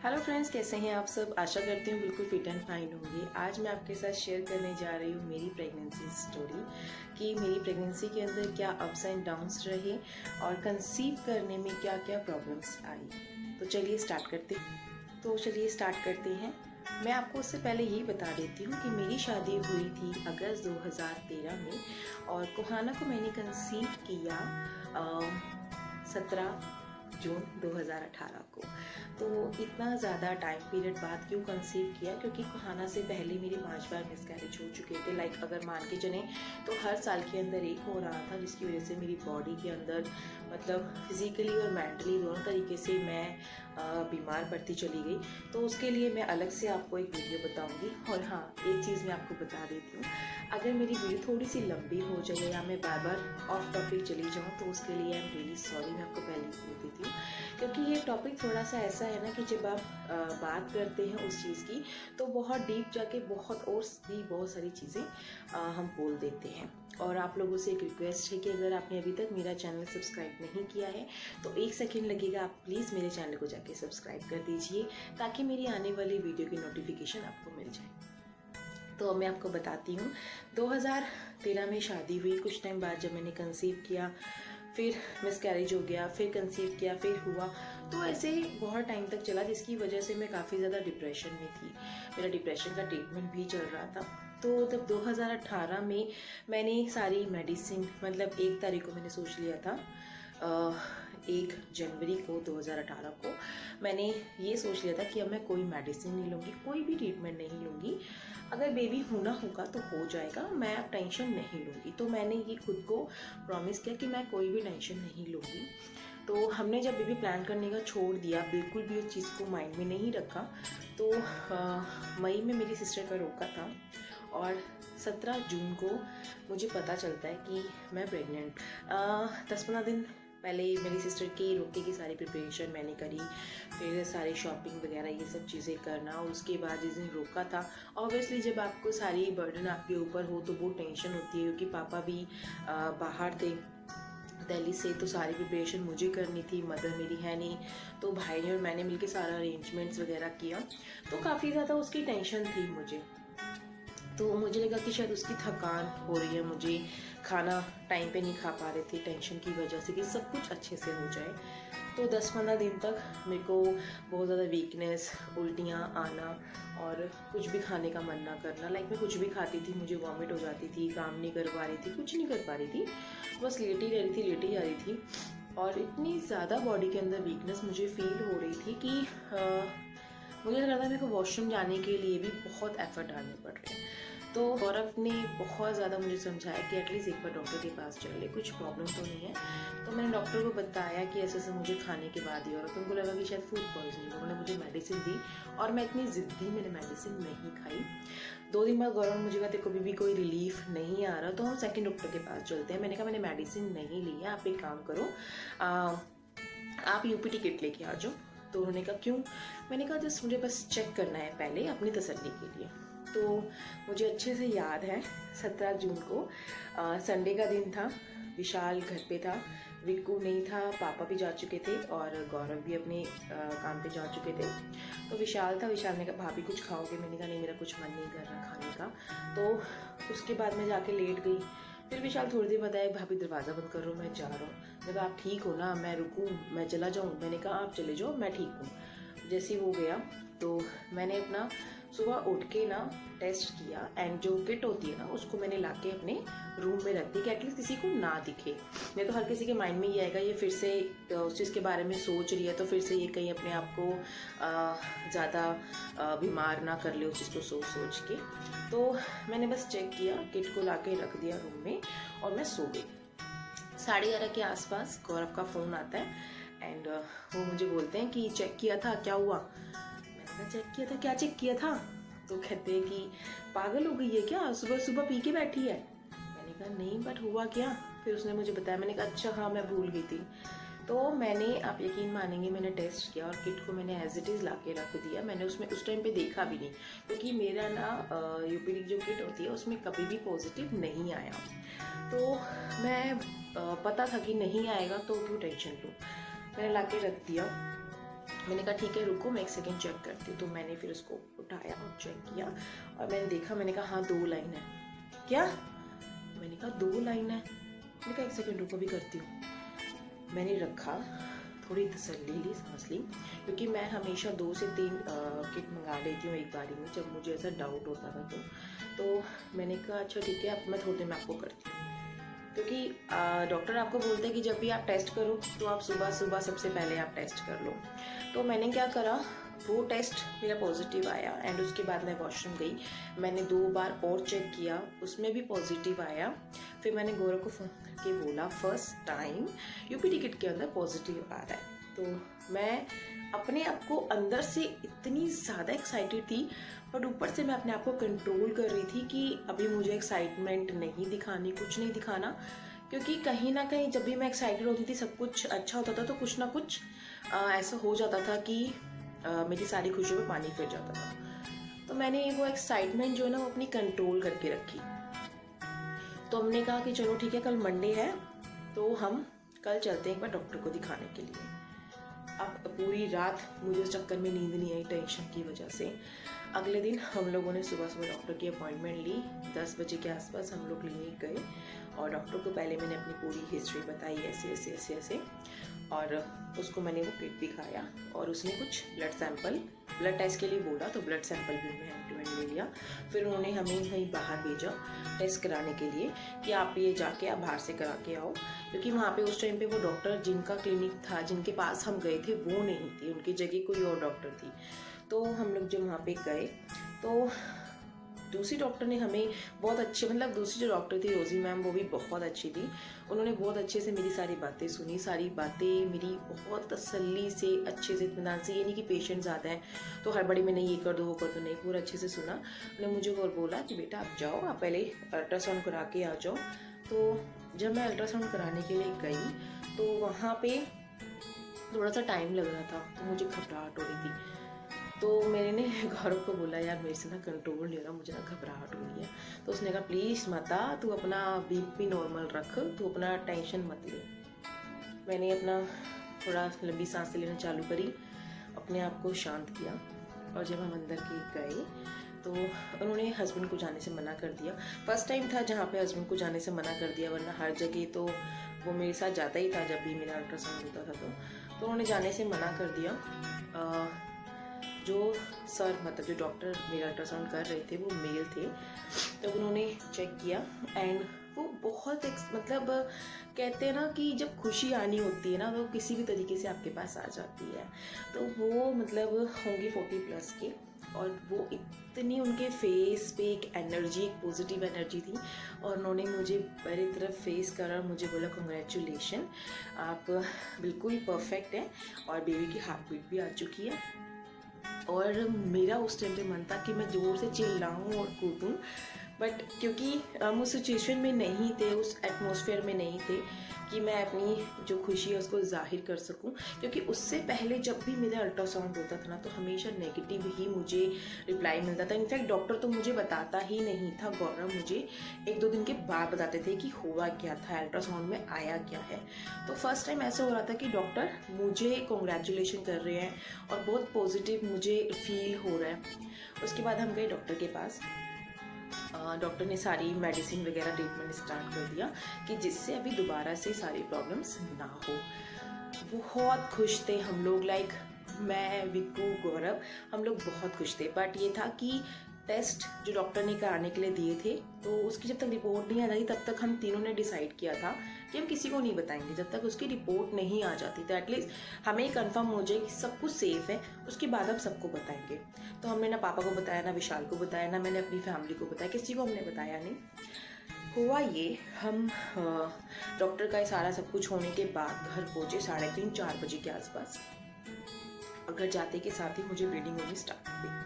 Hello friends, कैसे हैं आप सब। आशा करती हूँ बिल्कुल फिट एंड फाइन होंगे। आज मैं आपके साथ शेयर करने जा रही हूँ मेरी प्रेगनेंसी स्टोरी कि मेरी प्रेगनेंसी के अंदर क्या अप्स एंड डाउन्स रहे और कंसीव करने में क्या क्या प्रॉब्लम्स आई। तो चलिए स्टार्ट करते हैं। मैं आपको उससे पहले ये बता देती हूँ कि मेरी शादी हुई थी अगस्त 2013 में और कोहाना को मैंने कंसीव किया 17 जून 2018 को। तो इतना ज़्यादा टाइम पीरियड बाद क्यों कंसीव किया, क्योंकि कोहाना से पहले मेरे 5 बार मिसकैरेज हो चुके थे। लाइक अगर मान के चलें तो हर साल के अंदर एक हो रहा था, जिसकी वजह से मेरी बॉडी के अंदर मतलब फिज़िकली और मेंटली दोनों तरीके से मैं बीमार पड़ती चली गई। तो उसके लिए मैं अलग से आपको एक वीडियो बताऊंगी। और हाँ, एक चीज़ मैं आपको बता देती हूँ, अगर मेरी वीडियो थोड़ी सी लंबी हो जाए या मैं बार बार ऑफ टॉपिक चली जाऊँ तो उसके लिए आई एम रियली सॉरी। मैं आपको पहले ही बोल देती हूँ, क्योंकि ये टॉपिक थोड़ा सा ऐसा है ना कि जब आप बात करते हैं उस चीज़ की तो बहुत डीप जाके बहुत सारी चीज़ें हम बोल देते हैं। और आप लोगों से एक रिक्वेस्ट है कि अगर आपने अभी तक मेरा चैनल सब्सक्राइब नहीं किया है तो 1 सेकेंड लगेगा, आप प्लीज़ मेरे चैनल को जाके सब्सक्राइब कर दीजिए ताकि मेरी आने वाली वीडियो की नोटिफिकेशन आपको मिल जाए। तो मैं आपको बताती हूँ, 2013 में शादी हुई। कुछ टाइम बाद जब मैंने कंसीव किया, फिर मिसकैरेज हो गया, फिर कंसीव किया, फिर हुआ। तो ऐसे ही बहुत टाइम तक चला, जिसकी वजह से मैं काफ़ी ज़्यादा डिप्रेशन में थी। मेरा डिप्रेशन का ट्रीटमेंट भी चल रहा था। तो तब 2018 में मैंने सारी मेडिसिन, मतलब 1 तारीख को मैंने सोच लिया था, 1 जनवरी को 2018 को मैंने ये सोच लिया था कि अब मैं कोई मेडिसिन नहीं लूँगी, कोई भी ट्रीटमेंट नहीं लूँगी। अगर बेबी होना होगा तो हो जाएगा, मैं अब टेंशन नहीं लूँगी। तो मैंने ये खुद को प्रॉमिस किया कि मैं कोई भी टेंशन नहीं लूँगी। तो हमने जब बेबी प्लान करने का छोड़ दिया, बिल्कुल भी उस चीज़ को माइंड में नहीं रखा। तो मई में मेरी सिस्टर का रोका था और 17 जून को मुझे पता चलता है कि मैं प्रेग्नेंट। 10-15 दिन पहले मेरी सिस्टर के रोके की सारी प्रिपरेशन मैंने करी, फिर सारी शॉपिंग वगैरह ये सब चीज़ें करना। और उसके बाद जिस दिन रोका था, ऑब्वियसली जब आपको सारी बर्डन आपके ऊपर हो तो बहुत टेंशन होती है, क्योंकि पापा भी बाहर थे दिल्ली से, तो सारी प्रिपरेशन मुझे करनी थी। मदर मेरी है नहीं, तो भाई ने और मैंने मिलकर सारा अरेंजमेंट्स वगैरह किया। तो काफ़ी ज़्यादा उसकी टेंशन थी मुझे। तो मुझे लगा कि शायद उसकी थकान हो रही है, मुझे खाना टाइम पे नहीं खा पा रहे थे टेंशन की वजह से, कि सब कुछ अच्छे से हो जाए। तो 10-15 दिन तक मेरे को बहुत ज़्यादा वीकनेस, उल्टियाँ आना और कुछ भी खाने का मन ना करना। लाइक मैं कुछ भी खाती थी मुझे वॉमिट हो जाती थी, काम नहीं कर पा रही थी, कुछ नहीं कर पा रही थी, बस लेटी जा रही थी। और इतनी ज़्यादा बॉडी के अंदर वीकनेस मुझे फील हो रही थी कि मुझे लग रहा था मेरे को वॉशरूम जाने के लिए भी बहुत एफर्ट डालने पड़ रहे हैं। तो गौरव ने बहुत ज़्यादा मुझे समझाया कि एटलीस्ट एक बार डॉक्टर के पास चल ले, कुछ प्रॉब्लम तो नहीं है। तो मैंने डॉक्टर को बताया कि ऐसे ऐसे मुझे खाने के बाद ही, और तो उनको लगा कि शायद फूड पॉइजनिंग। उन्होंने मुझे मेडिसिन दी और मैं इतनी ज़िद्दी, मैंने मेडिसिन नहीं खाई। 2 दिन बाद गौरव ने मुझे कहा, देखो भी कोई रिलीफ नहीं आ रहा तो हम सेकेंड डॉक्टर के पास चलते हैं। मैंने कहा मैंने मेडिसिन नहीं ली है, आप एक काम करो, आप यूपीटी किट लेके आ जाओ। तो उन्होंने कहा क्यों? मैंने कहा जस्ट मुझे बस चेक करना है पहले अपनी तसल्ली के लिए। तो मुझे अच्छे से याद है 17 जून को संडे का दिन था, विशाल घर पे था, विक्कू नहीं था, पापा भी जा चुके थे और गौरव भी अपने काम पे जा चुके थे। तो विशाल था। विशाल ने कहा भाभी कुछ खाओगे? मैंने कहा नहीं, मेरा कुछ मन नहीं कर रहा खाने का। तो उसके बाद मैं जाके लेट गई। फिर विशाल थोड़ी देर बताया, भाभी दरवाज़ा बंद कर रहा हूँ, मैं जा रहा हूँ। मैंने कहा आप ठीक हो ना, मैं रुकूँ, मैं चला जाऊँ? मैंने कहा आप चले जाओ, मैं ठीक हूँ। जैसे ही वो गया तो मैंने अपना सुबह उठ के ना टेस्ट किया, एंड जो किट होती है ना उसको मैंने लाके अपने रूम में रख दी कि एटलीस्ट किसी को ना दिखे। नहीं तो हर किसी के माइंड में ये आएगा ये फिर से उस चीज़ के बारे में सोच रही है, तो फिर से ये कहीं अपने आप को ज़्यादा बीमार ना कर ले उस चीज़ को सोच के। तो मैंने बस चेक किया, किट को लाके रख दिया रूम में और मैं सो गई। 11:30 के आसपास गौरव का फ़ोन आता है एंड वो मुझे बोलते हैं कि चेक किया था, क्या हुआ? मैंने चेक किया था, क्या चेक किया था? तो कहते हैं कि पागल हो गई है क्या, सुबह सुबह पी के बैठी है? मैंने कहा नहीं, बट हुआ क्या? फिर उसने मुझे बताया। मैंने कहा अच्छा हाँ, मैं भूल गई थी। तो मैंने, आप यकीन मानेंगे, मैंने टेस्ट किया और किट को मैंने एज इट इज़ ला के रख दिया। मैंने उसमें उस टाइम पे देखा भी नहीं, क्योंकि मेरा ना यूपीडी जो किट होती है उसमें कभी भी पॉजिटिव नहीं आया। तो मैं पता था कि नहीं आएगा तो क्यों टेंशन लूँ, मैंने ला के रख दिया। मैंने कहा ठीक है रुको, मैं 1 सेकेंड चेक करती हूँ। तो मैंने फिर उसको उठाया और चेक किया और मैंने देखा, मैंने कहा हाँ 2 लाइन है। क्या? मैंने कहा 2 लाइन है। मैंने कहा 1 सेकेंड रुको, भी करती हूँ। मैंने रखा, थोड़ी तसल्ली ली, सांस ली, क्योंकि मैं हमेशा 2 से 3 किट मंगा लेती हूँ एक बारी में जब मुझे ऐसा डाउट होता था। तो मैंने कहा अच्छा ठीक है, अब मैं थोड़ी देर में आपको करती हूँ, क्योंकि डॉक्टर आपको बोलते हैं कि जब भी आप टेस्ट करो तो आप सुबह सुबह सबसे पहले आप टेस्ट कर लो। तो मैंने क्या करा, वो टेस्ट मेरा पॉजिटिव आया एंड उसके बाद मैं वॉशरूम गई। मैंने 2 बार और चेक किया, उसमें भी पॉजिटिव आया। फिर मैंने गौरव को फ़ोन करके बोला फर्स्ट टाइम यूपीटी किट के अंदर पॉजिटिव आ रहा है। तो मैं अपने आप को अंदर से इतनी ज़्यादा एक्साइटेड थी, बट ऊपर से मैं अपने आप को कंट्रोल कर रही थी कि अभी मुझे एक्साइटमेंट नहीं दिखानी, कुछ नहीं दिखाना, क्योंकि कहीं ना कहीं जब भी मैं एक्साइटेड होती थी सब कुछ अच्छा होता था तो कुछ ना कुछ ऐसा हो जाता था कि मेरी सारी खुशियों में पानी फिर जाता था। तो मैंने वो एक्साइटमेंट जो है ना वो अपनी कंट्रोल करके रखी। तो हमने कहा कि चलो ठीक है, कल मंडे है तो हम कल चलते हैं एक बार डॉक्टर को दिखाने के लिए। अब पूरी रात मुझे उस चक्कर में नींद नहीं आई टेंशन की वजह से। अगले दिन हम लोगों ने सुबह सुबह डॉक्टर की अपॉइंटमेंट ली। 10 बजे के आसपास हम लोग क्लिनिक गए और डॉक्टर को पहले मैंने अपनी पूरी हिस्ट्री बताई, ऐसे ऐसे ऐसे ऐसे, और उसको मैंने वो किट दिखाया और उसने कुछ ब्लड टेस्ट के लिए बोला, तो ब्लड सैंपल भी मैं हैंड टू हैंड ले लिया। फिर उन्होंने हमें कहीं बाहर भेजा टेस्ट कराने के लिए कि आप ये जाके आप बाहर से करा के आओ, क्योंकि वहाँ पे उस टाइम पे वो डॉक्टर जिनका क्लिनिक था, जिनके पास हम गए थे, वो नहीं थी, उनकी जगह कोई और डॉक्टर थी। तो हम लोग जब वहाँ पे गए तो दूसरी डॉक्टर ने हमें बहुत अच्छे, मतलब दूसरी जो डॉक्टर थी रोजी मैम, वो भी बहुत अच्छी थी। उन्होंने बहुत अच्छे से मेरी सारी बातें सुनी, सारी बातें मेरी बहुत तसल्ली से, अच्छे से, इत्मीनान से। ये नहीं कि पेशेंट ज़्यादा है तो हड़बड़ी में नहीं ये कर दो वो कर दो, नहीं, पूरा अच्छे से सुना। उन्होंने मुझे और बोला कि बेटा आप जाओ, आप पहले अल्ट्रासाउंड करा के आ जाओ। तो जब मैं अल्ट्रासाउंड कराने के लिए गई तो वहाँ पे थोड़ा सा टाइम लग रहा था, तो मुझे घबराहट हो रही थी। तो मैंने गौरव को बोला यार मेरे से ना कंट्रोल नहीं हो रहा, मुझे ना घबराहट हो रही है। तो उसने कहा प्लीज़ माता तू अपना बीपी नॉर्मल रख, तू अपना टेंशन मत ले। मैंने अपना थोड़ा लंबी सांसें लेना चालू करी, अपने आप को शांत किया, और जब हम अंदर के गए तो उन्होंने हस्बैंड को जाने से मना कर दिया। फर्स्ट टाइम था जहाँ पे हस्बैंड को जाने से मना कर दिया, वरना हर जगह तो वो मेरे साथ जाता ही था जब भी मेरा अल्ट्रासाउंड होता था। तो उन्होंने जाने से मना कर दिया। जो सर, मतलब जो डॉक्टर मेरा अल्ट्रासाउंड कर रहे थे वो मेल थे। तो उन्होंने चेक किया एंड वो बहुत मतलब कहते हैं ना कि जब खुशी आनी होती है ना वो किसी भी तरीके से आपके पास आ जाती है। तो वो मतलब होंगे 40+ के, और वो इतनी उनके फेस पे एक एनर्जी, एक पॉजिटिव एनर्जी थी, और उन्होंने मुझे मेरी तरफ फेस करा, मुझे बोला कंग्रेचुलेशन, आप बिल्कुल परफेक्ट हैं, और बेबी की हार्ट बीट भी आ चुकी है। और मेरा उस टाइम पे मन था कि मैं ज़ोर से चिल्लाऊं और कूदूं, बट क्योंकि हम उस सिचुएशन में नहीं थे, उस एटमॉस्फेयर में नहीं थे कि मैं अपनी जो खुशी है उसको जाहिर कर सकूं। क्योंकि उससे पहले जब भी मेरा अल्ट्रासाउंड होता था ना तो हमेशा नेगेटिव ही मुझे रिप्लाई मिलता था। इनफैक्ट डॉक्टर तो मुझे बताता ही नहीं था, गौरव मुझे 1-2 दिन के बाद बताते थे कि हुआ क्या था, अल्ट्रासाउंड में आया क्या है। तो फर्स्ट टाइम ऐसा हो रहा था कि डॉक्टर मुझे कॉन्ग्रेचुलेशन कर रहे हैं और बहुत पॉजिटिव मुझे फील हो रहा है। उसके बाद हम गए डॉक्टर के पास। डॉक्टर ने सारी मेडिसिन वगैरह ट्रीटमेंट स्टार्ट कर दिया कि जिससे अभी दोबारा से सारी प्रॉब्लम्स ना हो। बहुत खुश थे हम लोग, लाइक मैं, विक्कू, गौरव, हम लोग बहुत खुश थे। बट ये था कि टेस्ट जो डॉक्टर ने कराने के लिए दिए थे तो उसकी जब तक रिपोर्ट नहीं आ जाती तब तक हम तीनों ने डिसाइड किया था कि हम किसी को नहीं बताएंगे जब तक उसकी रिपोर्ट नहीं आ जाती। तो एटलीस्ट हमें कंफर्म हो जाए कि सब कुछ सेफ है, उसके बाद हम सबको बताएंगे। तो हमने ना पापा को बताया, ना विशाल को बताया, ना मैंने अपनी फैमिली को बताया, किसी को हमने बताया नहीं। हुआ ये, हम डॉक्टर का सारा सब कुछ होने के बाद घर पहुँचे 3:30-4 बजे के आसपास। और घर जाते के साथ ही मुझे ब्लीडिंग होनी स्टार्ट हुई।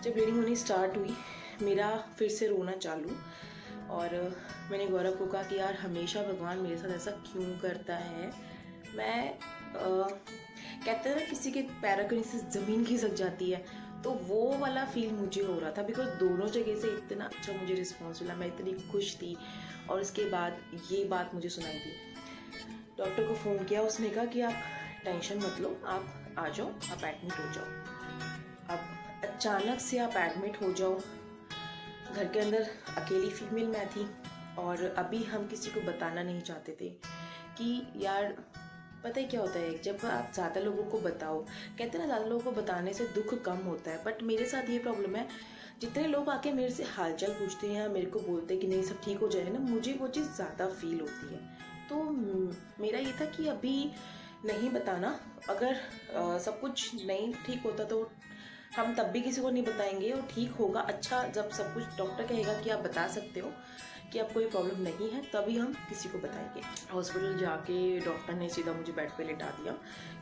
जब ब्लीडिंग होनी स्टार्ट हुई मेरा फिर से रोना चालू, और मैंने गौरव को कहा कि यार हमेशा भगवान मेरे साथ ऐसा क्यों करता है। मैं कहते हैं ना किसी के पैरों के नीचे ज़मीन खिसक जाती है, तो वो वाला फील मुझे हो रहा था। बिकॉज दोनों जगह से इतना अच्छा मुझे रिस्पॉन्स मिला, मैं इतनी खुश थी। और उसके बाद ये बात मुझे सुनाई दी, डॉक्टर को फ़ोन किया, उसने कहा कि आप टेंशन मत लो, आप आ जाओ, आप एडमिट हो जाओ। अब अचानक से आप एडमिट हो जाओ। घर के अंदर अकेली फीमेल मैं थी और अभी हम किसी को बताना नहीं चाहते थे कि यार पता है क्या होता है, जब आप ज़्यादा लोगों को बताओ, कहते हैं ना ज़्यादा लोगों को बताने से दुख कम होता है, बट मेरे साथ ये प्रॉब्लम है, जितने लोग आके मेरे से हालचाल पूछते हैं, मेरे को बोलते हैं कि नहीं सब ठीक हो जाएगा ना, मुझे वो चीज़ ज़्यादा फील होती है। तो मेरा ये था कि अभी नहीं बताना, अगर सब कुछ नहीं ठीक होता तो हम तब भी किसी को नहीं बताएंगे, और ठीक होगा अच्छा जब सब कुछ डॉक्टर कहेगा कि आप बता सकते हो कि आपको कोई प्रॉब्लम नहीं है, तभी हम किसी को बताएंगे। हॉस्पिटल जाके डॉक्टर ने सीधा मुझे बेड पे लेटा दिया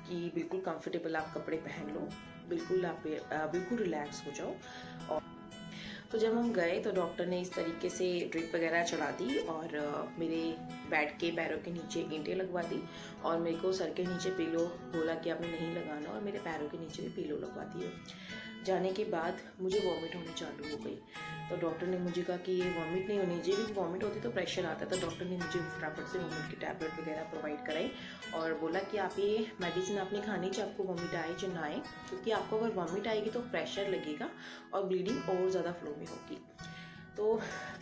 कि बिल्कुल कंफर्टेबल आप कपड़े पहन लो, बिल्कुल आप बिल्कुल रिलैक्स हो जाओ। और तो जब हम गए तो डॉक्टर ने इस तरीके से ड्रिप वगैरह चढ़ा दी और मेरे बेड के पैरों के नीचे ईंटें लगवा दी और मेरे को सर के नीचे पिलो बोला कि आपने नहीं लगाना, और मेरे पैरों के नीचे भी पिलो लगवा दिए। जाने के बाद मुझे वॉमिट होनी चालू हो गई, तो डॉक्टर ने मुझे कहा कि ये वॉमिट नहीं होनी चाहिए, क्योंकि वॉमिट होती तो प्रेशर आता, तो डॉक्टर ने मुझे फटाफट से वॉमिट की टैबलेट वगैरह प्रोवाइड कराई और बोला कि आप ये मेडिसिन आपने खानी चाहिए, आपको वॉमिट आए या ना आए, क्योंकि आपको अगर वॉमिट आएगी तो प्रेशर लगेगा और ब्लीडिंग और ज़्यादा फ्लो में होगी। तो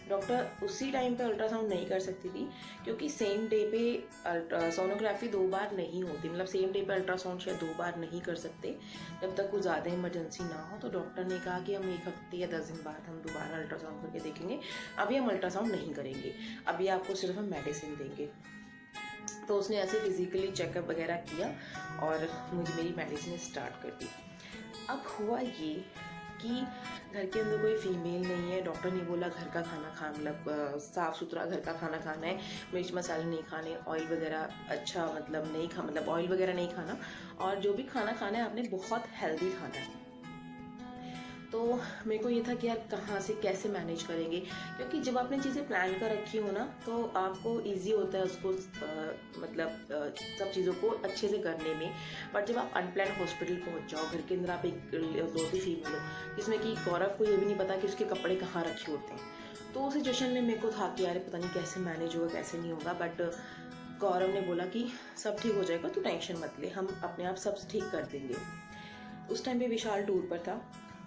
डॉक्टर उसी टाइम पे अल्ट्रासाउंड नहीं कर सकती थी, क्योंकि सेम डे पे सोनोग्राफी 2 बार नहीं होती, मतलब सेम डे पे अल्ट्रासाउंड शायद 2 बार नहीं कर सकते जब तक कुछ ज़्यादा इमरजेंसी ना हो। तो डॉक्टर ने कहा कि हम 1 हफ्ते या 10 दिन बाद हम दोबारा अल्ट्रासाउंड करके देखेंगे, अभी हम अल्ट्रासाउंड नहीं करेंगे, अभी आपको सिर्फ हम मेडिसिन देंगे। तो उसने ऐसे फिजिकली चेकअप वगैरह किया और मुझे मेरी मेडिसिन स्टार्ट कर दी। अब हुआ ये कि घर के अंदर कोई फीमेल नहीं है, डॉक्टर ने बोला घर का खाना खा, मतलब साफ़ सुथरा घर का खाना खाना है, मिर्च मसाले नहीं खाने, ऑयल वगैरह अच्छा मतलब नहीं खा, मतलब ऑयल वगैरह नहीं खाना, और जो भी खाना खाना है आपने बहुत हेल्दी खाना है। तो मेरे को ये था कि यार कहाँ से कैसे मैनेज करेंगे, क्योंकि जब आपने चीज़ें प्लान कर रखी हो ना तो आपको इजी होता है उसको सब चीज़ों को अच्छे से करने में। बट जब आप अनप्लान हॉस्पिटल पहुंच जाओ, घर के अंदर आप एक लौती फीमेल हो, जिसमें कि गौरव को ये भी नहीं पता कि उसके कपड़े कहाँ रखे होते हैं, तो उस सिचुएशन में मेरे को था कि यार पता नहीं कैसे मैनेज होगा कैसे नहीं होगा। बट गौरव ने बोला कि सब ठीक हो जाएगा, तू टेंशन मत ले, हम अपने आप सब ठीक कर देंगे। उस टाइम पे विशाल टूर पर था,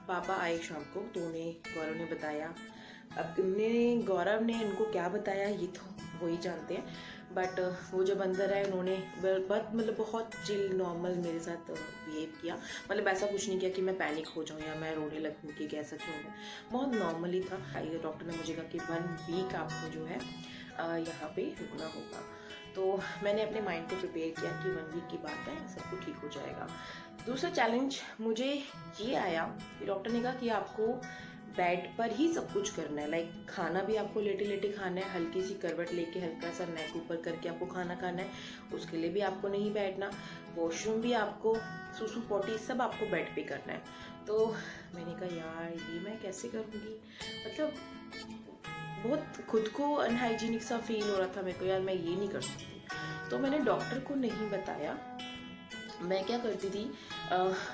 पापा आए शाम को, तो उन्हें गौरव ने बताया। अब गौरव ने उनको क्या बताया ये तो वही जानते हैं, बट वो जब अंदर आए उन्होंने बहुत चिल नॉर्मल मेरे साथ बिहेव किया, मतलब ऐसा कुछ नहीं किया कि मैं पैनिक हो जाऊँ या मैं रोने लगूँ कि कैसा क्यों है, बहुत नॉर्मली था। डॉक्टर ने मुझे कहा कि 1 वीक आपको जो है यहाँ पे रुकना होगा। तो मैंने अपने माइंड को प्रिपेयर किया कि 1 वीक की बात है, सब कुछ ठीक हो जाएगा। दूसरा चैलेंज मुझे ये आया कि डॉक्टर ने कहा कि आपको बेड पर ही सब कुछ करना है, लाइक खाना भी आपको लेटे लेटे खाना है, हल्की सी करवट लेके हल्का सा नेक ऊपर करके आपको खाना खाना है, उसके लिए भी आपको नहीं बैठना, वॉशरूम भी आपको सुसु पोटी सब आपको बेड पे करना है। तो मैंने कहा यार ये मैं कैसे करूँगी, मतलब बहुत खुद को अनहाइजीनिक सा फील हो रहा था मेरे को, यार मैं ये नहीं कर सकती। तो मैंने डॉक्टर को नहीं बताया। मैं क्या करती थी,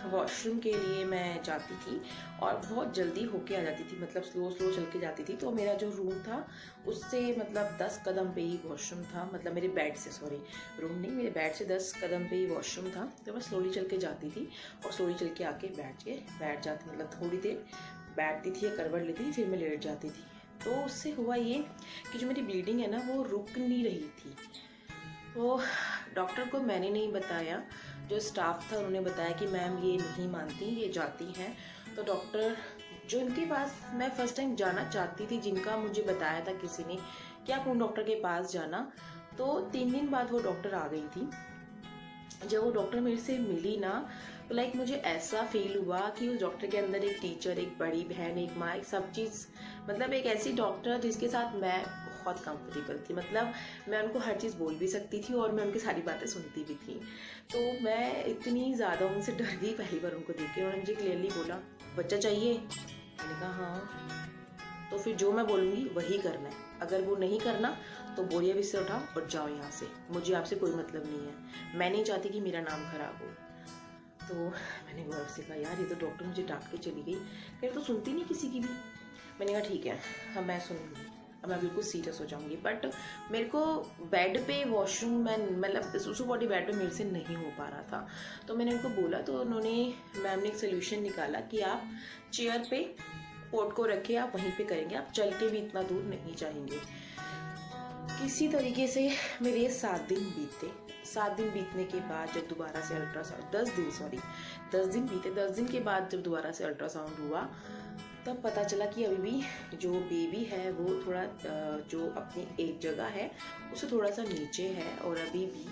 वॉशरूम के लिए मैं जाती थी और बहुत जल्दी होके आ जाती थी, मतलब स्लो स्लो चल के जाती थी। तो मेरा जो रूम था उससे मतलब 10 कदम पे ही वॉशरूम था, मतलब मेरे बेड से, सॉरी रूम नहीं, मेरे बेड से 10 कदम पे ही वॉशरूम था। तो मैं स्लोली चल के जाती थी और स्लोली चल के आके बैठ जाती, मतलब थोड़ी देर बैठती थी या करवट लेती थी, फिर मैं लेट जाती थी। तो उससे हुआ ये कि जो मेरी ब्लीडिंग है ना वो रुक नहीं रही थी। तो डॉक्टर को मैंने नहीं बताया, जो स्टाफ था उन्होंने बताया कि मैम ये नहीं मानती, ये जाती हैं। तो डॉक्टर जो इनके पास मैं फ़र्स्ट टाइम जाना चाहती थी, जिनका मुझे बताया था किसी ने कि आप उन डॉक्टर के पास जाना, तो 3 दिन बाद वो डॉक्टर आ गई थी। जब वो डॉक्टर मेरे से मिली ना, तो लाइक मुझे ऐसा फील हुआ कि उस डॉक्टर के अंदर एक टीचर, एक बड़ी बहन, एक माँ, एक सब चीज़, मतलब एक ऐसी डॉक्टर जिसके साथ मैं बहुत कंफर्टेबल थी, मतलब मैं उनको हर चीज़ बोल भी सकती थी और मैं उनकी सारी बातें सुनती भी थी। तो मैं इतनी ज़्यादा उनसे डर गई पहली बार उनको देख के। उन्होंने मुझे क्लियरली बोला बच्चा चाहिए, मैंने कहा हाँ। तो फिर जो मैं बोलूँगी वही करना है, अगर वो नहीं करना तो बोरिया बिस्तर उठाओ और जाओ यहाँ से, मुझे आपसे कोई मतलब नहीं है, मैं नहीं चाहती कि मेरा नाम खराब हो। तो मैंने गौरव से कहा यार ये तो डॉक्टर मुझे डांट के चली गई, फिर तो सुनती नहीं किसी की भी। मैंने कहा ठीक है, हाँ मैं सुनूंगी। मैं बिल्कुल सीरियस हो जाऊंगी। बट मेरे को बेड पे वॉशरूम में मतलब सुसु बॉडी बेड पे मेरे से नहीं हो पा रहा था। तो मैंने उनको बोला, तो उन्होंने मैम ने एक सोल्यूशन निकाला कि आप चेयर पे पोट को रखे, आप वहीं पे करेंगे, आप चल के भी इतना दूर नहीं जाएंगे। किसी तरीके से मेरे 7 दिन बीते। 7 दिन बीतने के बाद जब दोबारा से अल्ट्रासाउंड 10 दिन बीते। 10 दिन के बाद जब दोबारा से अल्ट्रासाउंड हुआ, तब पता चला कि अभी भी जो बेबी है वो थोड़ा जो अपनी एक जगह है उससे थोड़ा सा नीचे है, और अभी भी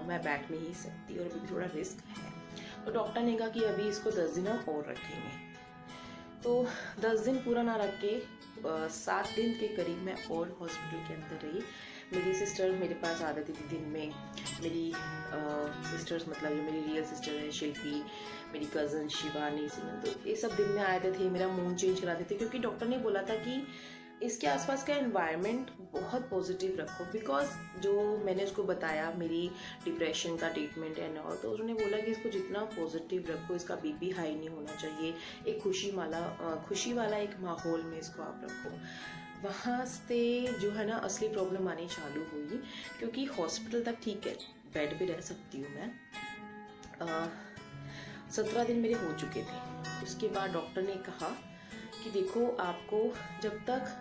मैं बैठ नहीं सकती, और अभी भी थोड़ा रिस्क है। तो डॉक्टर ने कहा कि अभी इसको 10 दिन हम और रखेंगे। तो 10 दिन पूरा ना रख के 7 दिन के करीब मैं और हॉस्पिटल के अंदर रही। मेरी सिस्टर मेरे पास आ जाती थी दिन में। मेरी सिस्टर्स मतलब जो मेरी रियल सिस्टर है शिल्पी, मेरी कज़न शिवानी, सिमन, तो ये सब दिन में आए थे, मेरा मूड चेंज कराते थे, क्योंकि डॉक्टर ने बोला था कि इसके आसपास का एनवायरनमेंट बहुत पॉजिटिव रखो। बिकॉज जो मैंने उसको बताया मेरी डिप्रेशन का ट्रीटमेंट है और, तो उन्होंने बोला कि इसको जितना पॉजिटिव रखो, इसका बीपी हाई नहीं होना चाहिए, एक खुशी वाला एक माहौल में इसको आप रखो। वहाँ से जो है ना असली प्रॉब्लम आनी चालू हुई, क्योंकि हॉस्पिटल तक ठीक है बेड पे रह सकती हूँ मैं। 17 दिन मेरे हो चुके थे। उसके बाद डॉक्टर ने कहा कि देखो आपको जब तक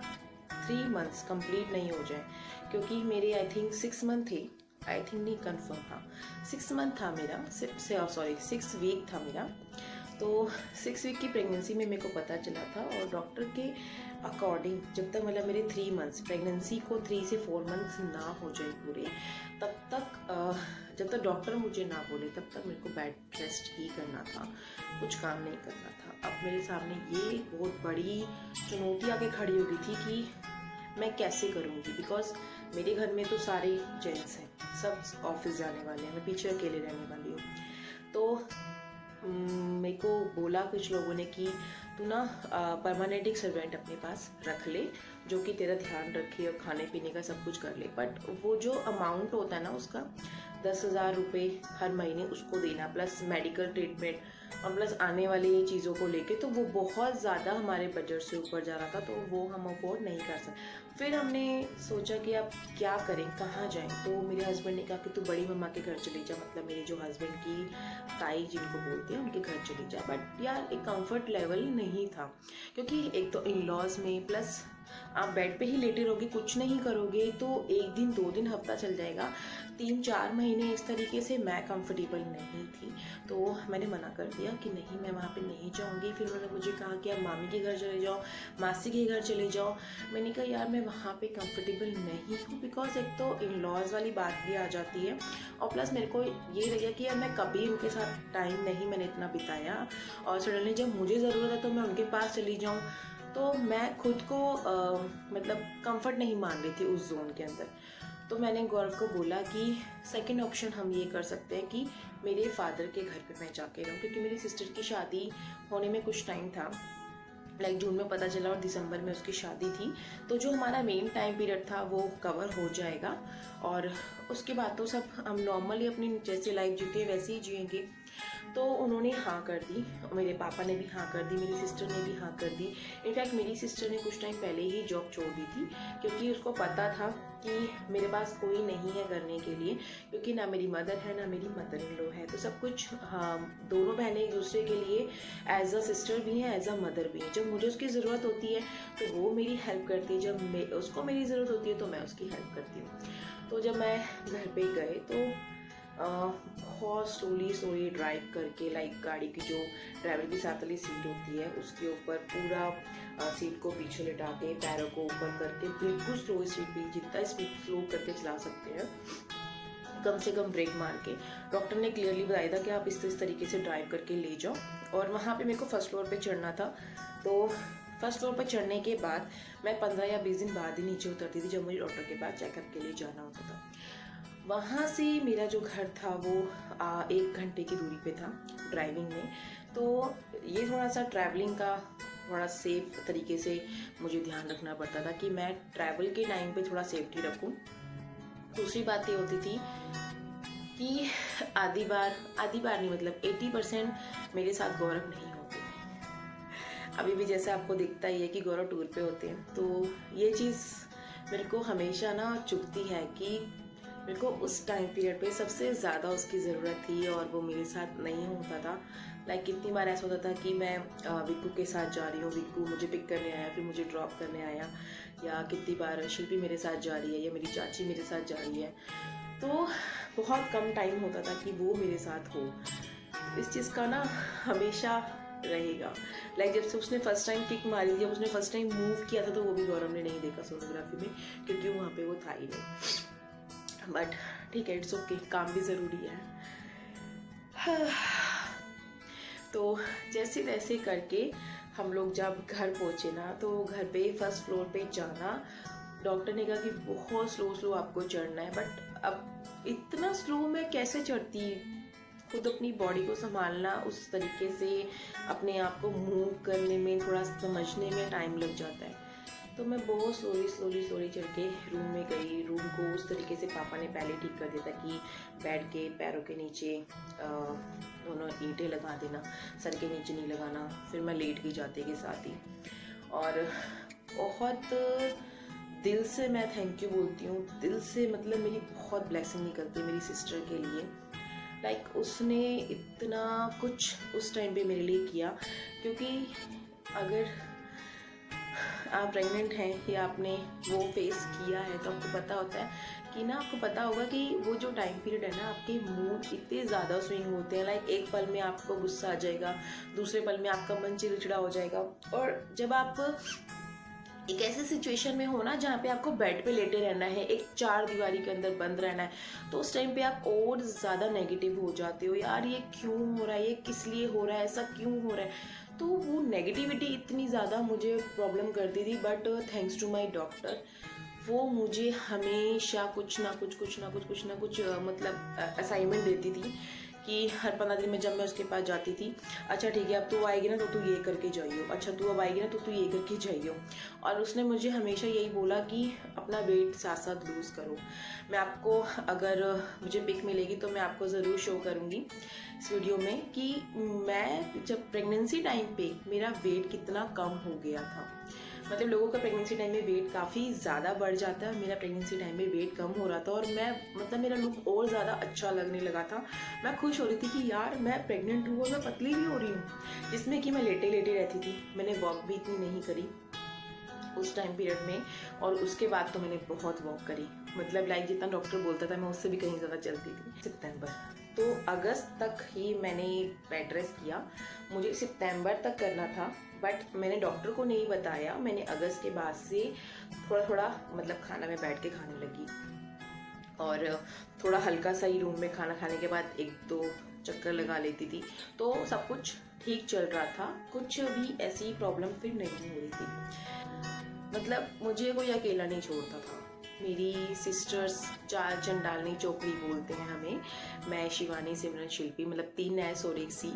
3 मंथ्स कंप्लीट नहीं हो जाए, क्योंकि मेरे आई थिंक 6 मंथ थे, आई थिंक नहीं कंफर्म था, 6 मंथ था मेरा, 6 वीक था मेरा। तो 6 वीक की प्रेगनेंसी में मेरे को पता चला था, और डॉक्टर के अकॉर्डिंग जब तक मतलब मेरे 3 मंथ्स प्रेगनेंसी को 3 से 4 मंथ्स ना हो जाए पूरे, तब तक जब तक डॉक्टर मुझे ना बोले तब तक मेरे को बेड रेस्ट ही करना था, कुछ काम नहीं करना था। अब मेरे सामने ये बहुत बड़ी चुनौती आके खड़ी हो गई थी कि मैं कैसे करूँगी, बिकॉज मेरे घर में तो सारे जेंट्स हैं, सब ऑफिस जाने वाले हैं, मैं पीछे अकेले रहने वाली हूँ। तो मेरे को बोला कुछ लोगों ने कि तू ना परमानेंट एक सर्वेंट अपने पास रख ले, जो कि तेरा ध्यान रखे और खाने पीने का सब कुछ कर ले। बट वो जो अमाउंट होता है ना उसका 10,000 रुपये हर महीने उसको देना, प्लस मेडिकल ट्रीटमेंट और प्लस आने वाली चीज़ों को लेके, तो वो बहुत ज़्यादा हमारे बजट से ऊपर जा रहा था, तो वो हम अफोर्ड नहीं कर सकते। फिर हमने सोचा कि अब क्या करें, कहाँ जाएं। तो मेरे हस्बैंड ने कहा कि तू बड़ी मम्मा के घर चली जा, मतलब मेरे जो हस्बैंड की ताई जिनको बोलते हैं उनके घर चली जा। बट यार एक कंफर्ट लेवल नहीं था, क्योंकि एक तो इन लॉज में, प्लस आप बेड पे ही लेटे रहोगे, कुछ नहीं करोगे, तो 1 दिन 2 दिन हफ्ता चल जाएगा, 3-4 महीने इस तरीके से मैं कंफर्टेबल नहीं थी। तो मैंने मना कर दिया कि नहीं मैं वहाँ पे नहीं जाऊँगी। फिर उन्होंने मुझे कहा कि आप मामी के घर चले जाओ, मासी के घर चले जाओ। मैंने कहा यार मैं वहाँ पे कंफर्टेबल नहीं हूँ, बिकॉज एक तो इन लॉज वाली बात भी आ जाती है, और प्लस मेरे को ये लगा कि यार मैं कभी उनके साथ टाइम नहीं मैंने इतना बिताया, और सडनली जब मुझे ज़रूरत है तो मैं उनके पास चली जाऊँ, तो मैं खुद को मतलब कंफर्ट नहीं मान रही थी उस जोन के अंदर। तो मैंने गौरव को बोला कि सेकंड ऑप्शन हम ये कर सकते हैं कि मेरे फादर के घर पे मैं जाके रहूँ, क्योंकि मेरी सिस्टर की शादी होने में कुछ टाइम था, लाइक जून में पता चला और दिसंबर में उसकी शादी थी। तो जो हमारा मेन टाइम पीरियड था वो कवर हो जाएगा, और उसके बाद तो सब हम नॉर्मली अपनी जैसे लाइफ जीते हैं वैसे ही जिएंगे। तो उन्होंने हाँ कर दी, मेरे पापा ने भी हाँ कर दी, मेरी सिस्टर ने भी हाँ कर दी। इनफैक्ट मेरी सिस्टर ने कुछ टाइम पहले ही जॉब छोड़ दी थी, क्योंकि उसको पता था कि मेरे पास कोई नहीं है करने के लिए, क्योंकि ना मेरी मदर है ना मेरी मदर इन लॉ है। तो सब कुछ हाँ, दोनों बहनें एक दूसरे के लिए एज अ सिस्टर भी हैं, एज अ मदर भी हैं। जब मुझे उसकी ज़रूरत होती है तो वो मेरी हेल्प करती है, जब उसको मेरी ज़रूरत होती है तो मैं उसकी हेल्प करती हूँ। तो जब मैं घर पे गए तो बहुत स्लोली ड्राइव करके, लाइक गाड़ी की जो ड्राइवर की साथ वाली सीट होती है उसके ऊपर पूरा सीट को पीछे लिटा के पैरों को ऊपर करके बिल्कुल स्लो स्पीड पे, जितना स्पीड स्लो करके चला सकते हैं, कम से कम ब्रेक मार के। डॉक्टर ने क्लियरली बताया था कि आप इस तरीके से ड्राइव करके ले जाओ। और वहाँ पे मेरे को फर्स्ट फ्लोर पे चढ़ना था, तो फर्स्ट फ्लोर पर चढ़ने के बाद मैं 15 या 20 दिन बाद ही नीचे उतरती थी, जब मुझे डॉक्टर के पास चेकअप के लिए जाना होता था। वहाँ से मेरा जो घर था वो 1 घंटे की दूरी पे था ड्राइविंग में। तो ये थोड़ा सा ट्रैवलिंग का थोड़ा सेफ तरीके से मुझे ध्यान रखना पड़ता था कि मैं ट्रैवल के टाइम पे थोड़ा सेफ्टी रखूँ। दूसरी बात ये होती थी कि आधी बार नहीं, मतलब 80% मेरे साथ गौरव नहीं होते। अभी भी जैसे आपको दिखता ही है कि गौरव टूर पे होते हैं, तो ये चीज़ मेरे को हमेशा ना चुभती है कि मेरे को उस टाइम पीरियड पे सबसे ज़्यादा उसकी ज़रूरत थी और वो मेरे साथ नहीं होता था। लाइक कितनी बार ऐसा होता था कि मैं विक्कू के साथ जा रही हूँ, विक्कू मुझे पिक करने आया, फिर मुझे ड्रॉप करने आया, या कितनी बार शिल्पी मेरे साथ जा रही है या मेरी चाची मेरे साथ जा रही है, तो बहुत कम टाइम होता था कि वो मेरे साथ हो। इस चीज़ का ना हमेशा रहेगा। लाइक जब से उसने फर्स्ट टाइम किक मारी, जब उसने फर्स्ट टाइम मूव किया था, तो वो भी गौरव ने नहीं देखा सोनोग्राफी में, क्योंकि वहाँ पे वो था ही नहीं। बट ठीक है, इट्स ओके, काम भी ज़रूरी है। तो जैसे तैसे करके हम लोग जब घर पहुँचे ना, तो घर पे फर्स्ट फ्लोर पे जाना, डॉक्टर ने कहा कि बहुत स्लो आपको चढ़ना है। बट अब इतना स्लो मैं कैसे चढ़ती, खुद अपनी बॉडी को संभालना, उस तरीके से अपने आप को मूव करने में, थोड़ा समझने में टाइम लग जाता है। तो मैं बहुत स्लोली चढ़ के रूम में गई। रूम को उस तरीके से पापा ने पहले ठीक कर दिया था कि बेड के पैरों के नीचे दोनों ईंटें लगा देना, सर के नीचे नहीं लगाना। फिर मैं लेट गई जाते के साथ ही, और बहुत दिल से मैं थैंक यू बोलती हूँ, दिल से। मतलब मेरी बहुत ब्लेसिंग निकलती है मेरी सिस्टर के लिए। लाइक उसने इतना कुछ उस टाइम पे मेरे लिए किया, क्योंकि अगर आप प्रेग्नेंट हैं या आपने वो फेस किया है, तो आपको पता होता है कि ना, आपको पता होगा कि वो जो टाइम पीरियड है ना, आपके मूड इतने ज़्यादा स्विंग होते हैं। लाइक एक पल में आपको गुस्सा आ जाएगा, दूसरे पल में आपका मन चिड़चिड़ा हो जाएगा। और जब आप एक ऐसे सिचुएशन में हो ना, जहाँ पे आपको बेड पे लेटे रहना है, एक चार दीवारी के अंदर बंद रहना है, तो उस टाइम पे आप और ज़्यादा नेगेटिव हो जाते हो। यार ये क्यों हो रहा है, ये किस लिए हो रहा है, ऐसा क्यों हो रहा है। तो वो नेगेटिविटी इतनी ज़्यादा मुझे प्रॉब्लम करती थी। But thanks to my doctor, वो मुझे हमेशा कुछ ना कुछ मतलब असाइनमेंट देती थी कि हर 15 दिन में जब मैं उसके पास जाती थी, अच्छा ठीक है अब तू आएगी ना, तो तू ये करके जाइयो, अच्छा तू अब आएगी ना, तो तू ये करके जाइयो। और उसने मुझे हमेशा यही बोला कि अपना वेट साथ साथ लूज़ करो। मैं आपको, अगर मुझे पिक मिलेगी तो मैं आपको ज़रूर शो करूँगी इस वीडियो में कि मैं जब प्रेगनेंसी टाइम पे मेरा वेट कितना कम हो गया था। मतलब लोगों का प्रेगनेंसी टाइम में वेट काफ़ी ज़्यादा बढ़ जाता है, मेरा प्रेगनेंसी टाइम में वेट कम हो रहा था, और मैं मतलब मेरा लुक और ज़्यादा अच्छा लगने लगा था। मैं खुश हो रही थी कि यार मैं प्रेग्नेंट हूँ और मैं पतली भी हो रही हूँ, जिसमें कि मैं लेटे रहती थी। मैंने वॉक भी इतनी नहीं करी उस टाइम पीरियड में, और उसके बाद तो मैंने बहुत वॉक करी। मतलब लाइक जितना डॉक्टर बोलता था मैं उससे भी कहीं ज़्यादा चलती थी। सितंबर तो अगस्त तक ही मैंने बेड रेस्ट किया, मुझे सितंबर तक करना था। बट मैंने डॉक्टर को नहीं बताया, मैंने अगस्त के बाद से थोड़ा मतलब खाना में बैठ के खाने लगी, और थोड़ा हल्का सा ही रूम में खाना खाने के बाद 1-2 चक्कर लगा लेती थी। तो सब कुछ ठीक चल रहा था, कुछ भी ऐसी प्रॉब्लम फिर नहीं हो रही थी। मतलब मुझे कोई अकेला नहीं छोड़ता था। मेरी सिस्टर्स, चार चंडालनी चौकड़ी बोलते हैं हमें, मैं, शिवानी, सिमरन, शिल्पी, मतलब 3 एस और 1 सी।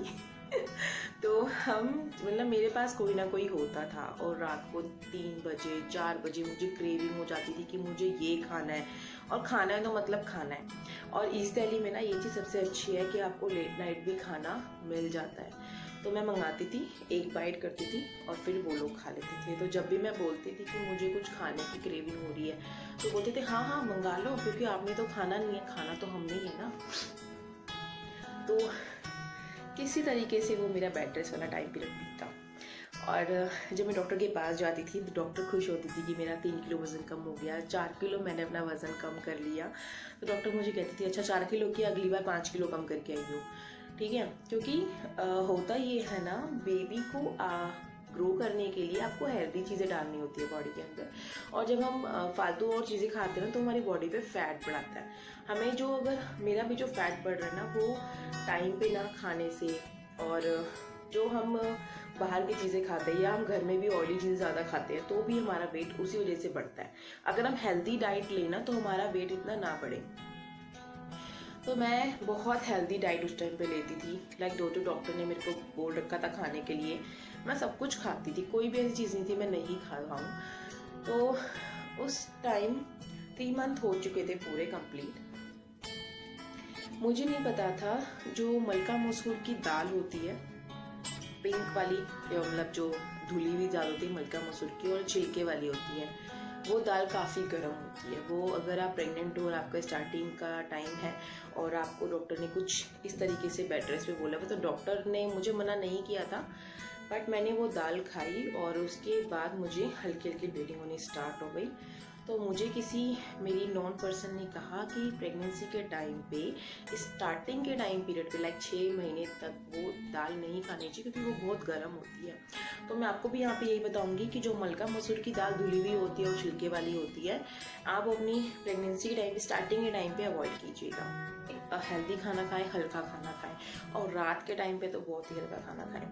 तो हम मतलब मेरे पास कोई ना कोई होता था, और रात को 3 बजे 4 बजे मुझे क्रेविंग हो जाती थी कि मुझे ये खाना है, और खाना है तो मतलब खाना है। और ईस्ट दिल्ली में ना ये चीज़ सबसे अच्छी है कि आपको लेट नाइट भी खाना मिल जाता है। तो मैं मंगाती थी, एक बाइट करती थी और फिर वो लोग खा लेते थे। तो जब भी मैं बोलती थी कि मुझे कुछ खाने की क्रेविंग हो रही है, तो बोलते थे हाँ हाँ मंगा लो, क्योंकि आपने तो खाना नहीं है, खाना तो हमने ही है ना। तो किसी तरीके से वो मेरा बेड रेस्ट वाला टाइम पीरियड बीता। और जब मैं डॉक्टर के पास जाती थी तो डॉक्टर खुश होती थी कि मेरा 3 किलो वज़न कम हो गया, 4 किलो मैंने अपना वज़न कम कर लिया। तो डॉक्टर मुझे कहती थी अच्छा 4 किलो की अगली बार 5 किलो कम करके आई हो, ठीक है। क्योंकि होता ये है ना, बेबी को ग्रो करने के लिए आपको हेल्दी चीज़ें डालनी होती है बॉडी के अंदर, और जब हम फालतू और चीज़ें खाते हैं ना, तो हमारी बॉडी पे फैट बढ़ाता है हमें। जो अगर मेरा भी जो फैट बढ़ रहा है ना, वो टाइम पे ना खाने से, और जो हम बाहर की चीज़ें खाते हैं या हम घर में भी ऑयली चीज़ें ज़्यादा खाते हैं, तो भी हमारा वेट उसी वजह से बढ़ता है। अगर हम हेल्दी डाइट लेना तो हमारा वेट इतना ना बढ़े। तो मैं बहुत हेल्दी डाइट उस टाइम पे लेती थी। लाइक 2 डॉक्टर ने मेरे को बोल रखा था खाने के लिए, मैं सब कुछ खाती थी, कोई भी ऐसी चीज़ नहीं थी मैं नहीं खा पाऊँ। तो उस टाइम 3 मंथ हो चुके थे पूरे कंप्लीट। मुझे नहीं पता था जो मलका मसूर की दाल होती है, पिंक वाली, मतलब जो धुली हुई दाल होती है मलका मसूर की, और छिलके वाली होती है, वो दाल काफ़ी गर्म होती है। वो अगर आप प्रेग्नेंट हो और आपका स्टार्टिंग का टाइम है और आपको डॉक्टर ने कुछ इस तरीके से बेड रेस्ट पे बोला हुआ, तो डॉक्टर ने मुझे मना नहीं किया था, बट मैंने वो दाल खाई और उसके बाद मुझे हल्की हल्की ब्लीडिंग होनी स्टार्ट हो गई। तो मुझे किसी मेरी नॉन पर्सन ने कहा कि प्रेगनेंसी के टाइम पे, स्टार्टिंग के टाइम पीरियड पे, लाइक 6 महीने तक वो दाल नहीं खानी चाहिए क्योंकि वो बहुत गर्म होती है। तो मैं आपको भी यहाँ पे यही बताऊंगी कि जो मलका मसूर की दाल धुली हुई होती है और छिलके वाली होती है, आप अपनी प्रेगनेंसी के टाइम पे, स्टार्टिंग के टाइम पे अवॉइड कीजिएगा। हेल्दी खाना खाएं, हल्का खाना खाएं, और रात के टाइम पे तो बहुत ही हल्का खाना खाएं।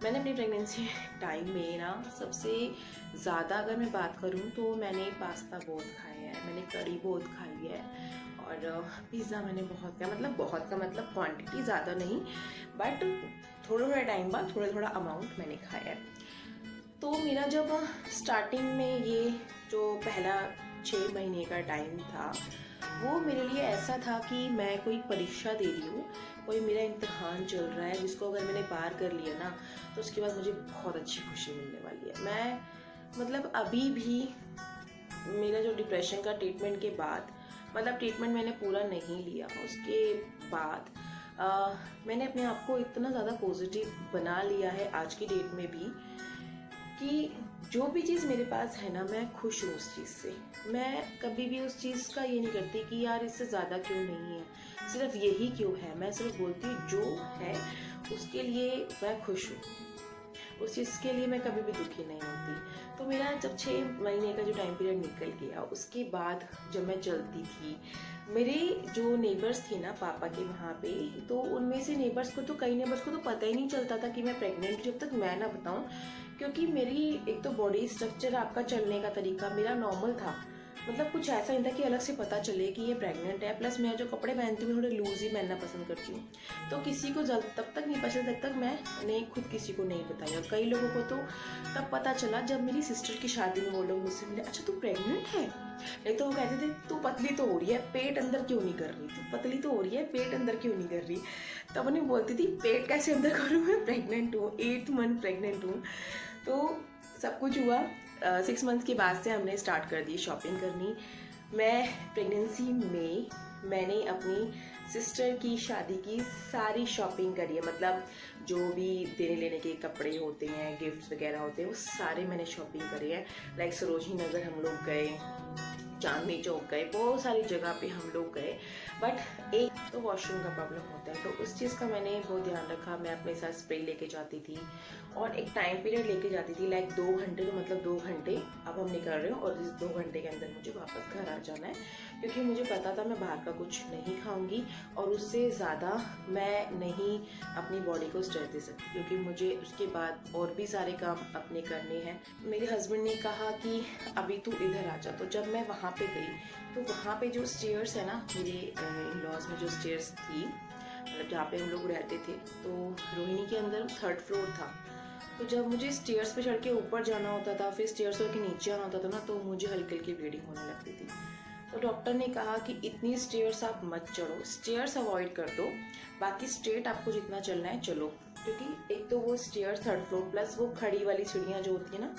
मैंने अपनी प्रेगनेंसी टाइम में ना सबसे ज़्यादा अगर मैं बात करूँ तो मैंने पास्ता बहुत खाया है, मैंने कड़ी बहुत खाई है, और पिज़्ज़ा मैंने बहुत खाया। मतलब बहुत का मतलब क्वांटिटी ज़्यादा नहीं, बट थोड़ा टाइम बाद थोड़ा अमाउंट मैंने खाया है। तो मेरा जब स्टार्टिंग में ये जो पहला 6 महीने का टाइम था, वो मेरे लिए ऐसा था कि मैं कोई परीक्षा दे रही हूँ, कोई मेरा इम्तिहान चल रहा है, जिसको अगर मैंने पार कर लिया ना, तो उसके बाद मुझे बहुत अच्छी खुशी मिलने वाली है। मैं मतलब अभी भी मेरा जो डिप्रेशन का ट्रीटमेंट के बाद, मतलब ट्रीटमेंट मैंने पूरा नहीं लिया, उसके बाद मैंने अपने आप को इतना ज़्यादा पॉजिटिव बना लिया है आज की डेट में भी, कि जो भी चीज़ मेरे पास है ना, मैं खुश हूँ उस चीज़ से। मैं कभी भी उस चीज़ का ये नहीं करती कि यार इससे ज़्यादा क्यों नहीं है, सिर्फ यही क्यों है। मैं सिर्फ बोलती हूँ जो है उसके लिए मैं खुश हूँ, उस चीज़ के लिए मैं कभी भी दुखी नहीं होती। तो मेरा जब 6 महीने का जो टाइम पीरियड निकल गया, उसके बाद जब मैं चलती थी, मेरे जो नेबर्स थे ना पापा के वहाँ पे, तो उनमें से नेबर्स को तो, कई नेबर्स को तो पता ही नहीं चलता था कि मैं प्रेग्नेंट, जब तक मैं ना बताऊँ, क्योंकि मेरी एक तो बॉडी स्ट्रक्चर, आपका चलने का तरीका मेरा नॉर्मल था। मतलब कुछ ऐसा नहीं था कि अलग से पता चले कि ये प्रेग्नेंट है। प्लस मैं जो कपड़े पहनती हूँ थोड़े लूज ही पहनना पसंद करती हूँ, तो किसी को जब तब तक नहीं पता, तब तक मैंने खुद किसी को नहीं बताया। और कई लोगों को तो तब पता चला जब मेरी सिस्टर की शादी में वो लोग मुझसे मिले, अच्छा तू प्रेग्नेंट है? नहीं तो वो कहते थे तू पतली तो हो रही है, पेट अंदर क्यों नहीं कर रही, तू पतली तो हो रही है, पेट अंदर क्यों नहीं कर रही। तब उन्हें बोलती थी पेट कैसे अंदर करूँ, मैं प्रेग्नेंट हूँ, 8th मंथ प्रेग्नेंट हूँ। तो सब कुछ हुआ। 6 मंथ के बाद से हमने स्टार्ट कर दी शॉपिंग करनी। मैं प्रेगनेंसी में मैंने अपनी सिस्टर की शादी की सारी शॉपिंग करी है। मतलब जो भी देने लेने के कपड़े होते हैं, गिफ्ट्स वगैरह होते हैं, वो सारे मैंने शॉपिंग करी है। लाइक सरोजनी नगर हम लोग गए, चांदनी चौक गए, बहुत सारी जगह पे हम लोग गए। बट एक तो वॉशरूम का प्रॉब्लम होता है, तो उस चीज़ का मैंने बहुत ध्यान रखा। मैं अपने साथ स्प्रे लेके जाती थी और एक टाइम पीरियड लेके जाती थी, लाइक 2 घंटे, तो मतलब 2 घंटे अब हम निकल रहे हो और इस 2 घंटे के अंदर मुझे वापस घर आ जाना है, क्योंकि मुझे पता था मैं बाहर का कुछ नहीं खाऊंगी और उससे ज़्यादा मैं नहीं अपनी बॉडी को स्ट्रेस दे सकती, क्योंकि मुझे उसके बाद और भी सारे काम अपने करने हैं। मेरे हस्बैंड ने कहा कि अभी तू इधर आ जा। तो जब मैं वहाँ पे गई, तो वहाँ पे जो स्टेयर्स है ना, मेरे इन-लॉज में जो स्टेयर्स थी, मतलब जहाँ पे हम लोग रहते थे, तो रोहिणी के अंदर 3rd फ्लोर था। तो जब मुझे स्टेयर्स पे चढ़ के ऊपर जाना होता था, फिर स्टेयर्स के नीचे आना होता था ना, तो मुझे हल्की हल्की ब्लीडिंग होने लगती थी। तो डॉक्टर ने कहा कि इतनी स्टेयर्स आप मत चढ़ो, स्टेयर्स अवॉइड कर दो, बाकी स्ट्रेट आपको जितना चलना है चलो। क्योंकि एक तो वो स्टेयर्स 3rd फ्लोर प्लस वो खड़ी वाली सीढ़ियाँ जो होती है ना,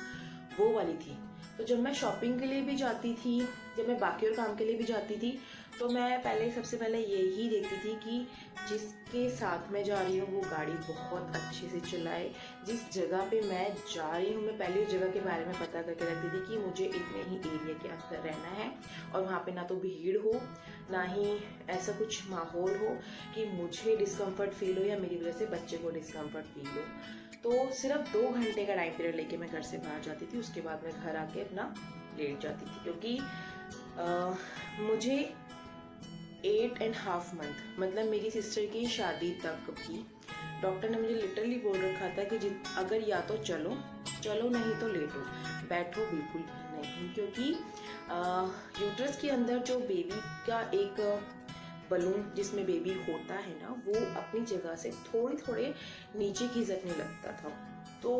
वो वाली थी। तो जब मैं शॉपिंग के लिए भी जाती थी, जब मैं बाकी और काम के लिए भी जाती थी, तो मैं सबसे पहले यही देखती थी कि जिसके साथ मैं जा रही हूँ वो गाड़ी बहुत अच्छे से चलाए। जिस जगह पे मैं जा रही हूँ, मैं पहले उस जगह के बारे में पता करके रखती थी कि मुझे इतने ही एरिया के अंदर रहना है और वहाँ पे ना तो भीड़ हो, ना ही ऐसा कुछ माहौल हो कि मुझे डिस्कम्फर्ट फील हो या मेरी वजह से बच्चे को डिस्कम्फर्ट फील हो। तो सिर्फ 2 घंटे का टाइम पीरियड लेके मैं घर से बाहर जाती थी, उसके बाद मैं घर आके अपना लेट जाती थी, क्योंकि मुझे 8.5 मंथ, मतलब मेरी सिस्टर की शादी तक भी डॉक्टर ने मुझे लिटरली बोल रखा था कि अगर या तो चलो नहीं तो लेटो, बैठो बिल्कुल भी नहीं। क्योंकि यूट्रस के अंदर जो बेबी का एक बलून जिसमें बेबी होता है ना, वो अपनी जगह से थोड़े नीचे खिसकने लगता था। तो